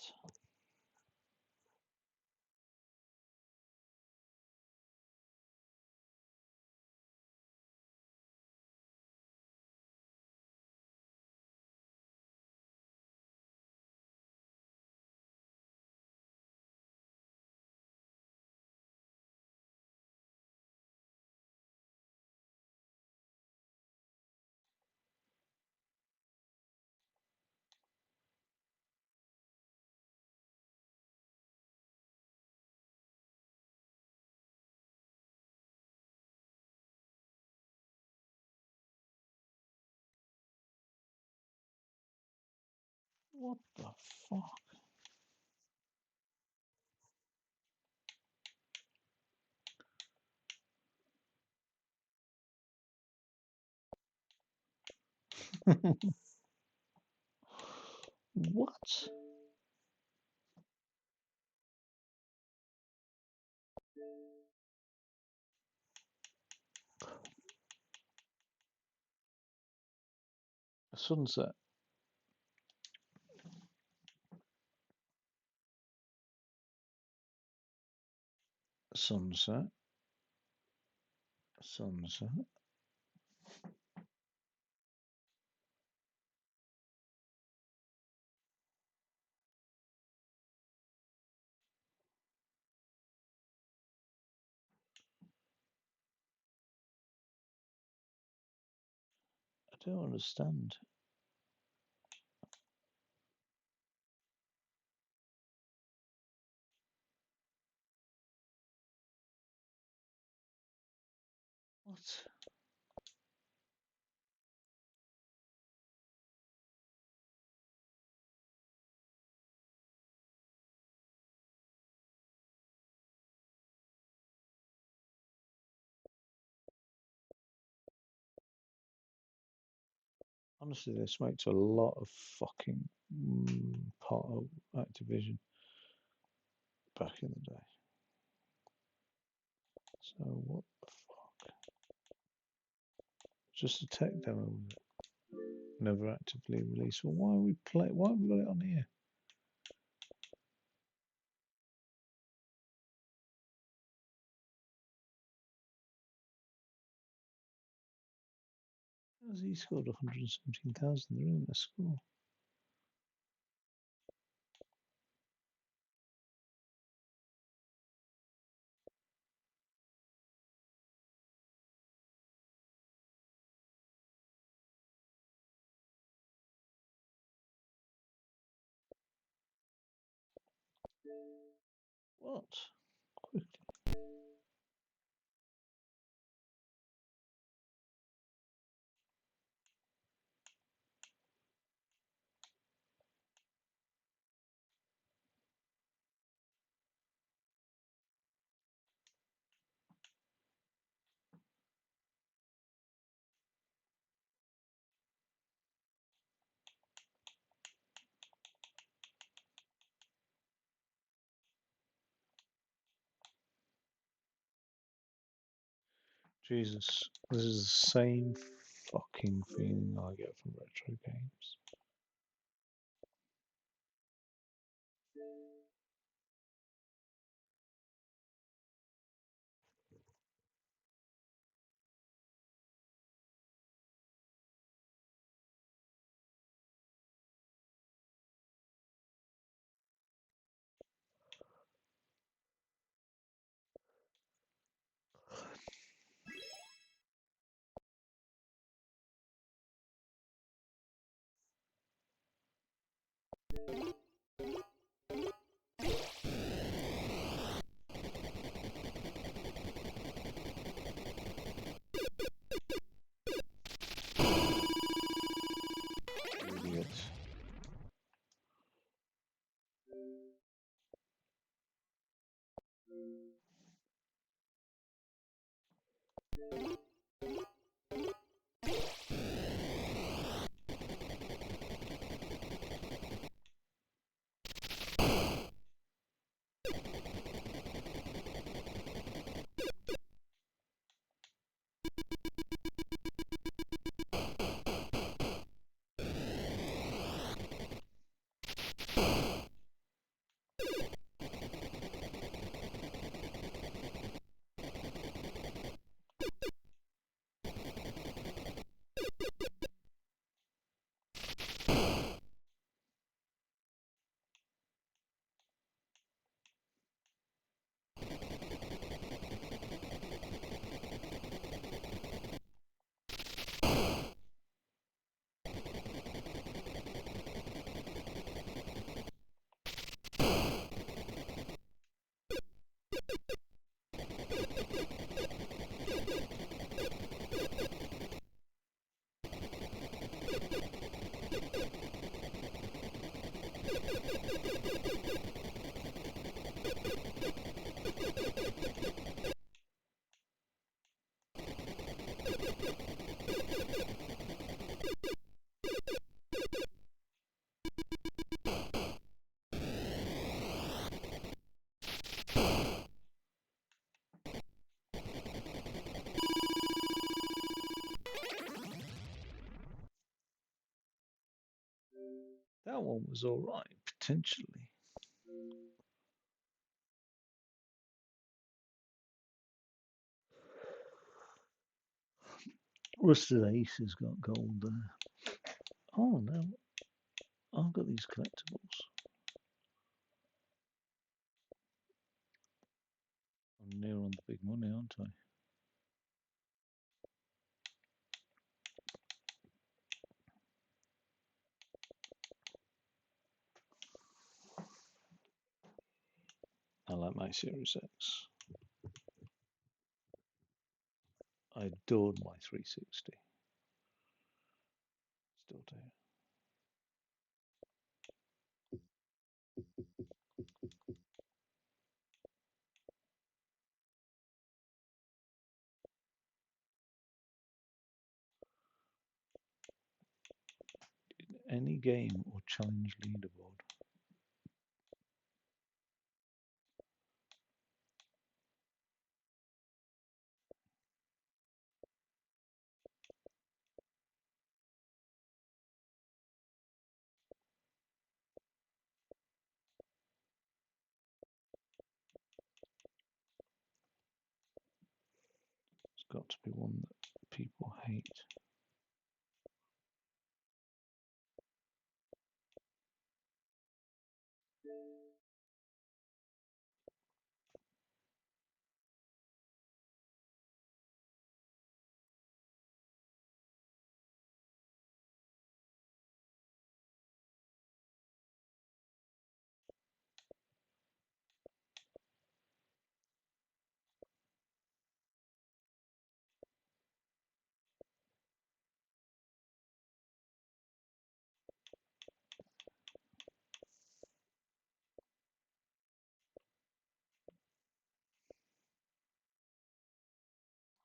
What the fuck? What? A sunset. Sunset. Sunset. I don't understand. What? Honestly, they smoked a lot of fucking pot of Activision back in the day. So what the fuck? Just a tech demo with it. Never actively released. Well, why we play? Why have we got it on here? How's he scored 117,000? There isn't a score. What? Quickly. Jesus, this is the same fucking feeling I get from retro games. Idiot. That one was alright, potentially. Rusted Ace has got gold there. Oh no, I've got these collectibles. I'm near on the big money, aren't I? I like my Series X. I adored my 360. Still do. Any game or challenge leaderboard. It's got to be one that people hate.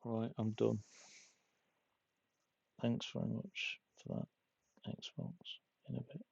Right, I'm done. Thanks very much for that, Xbox. In a bit.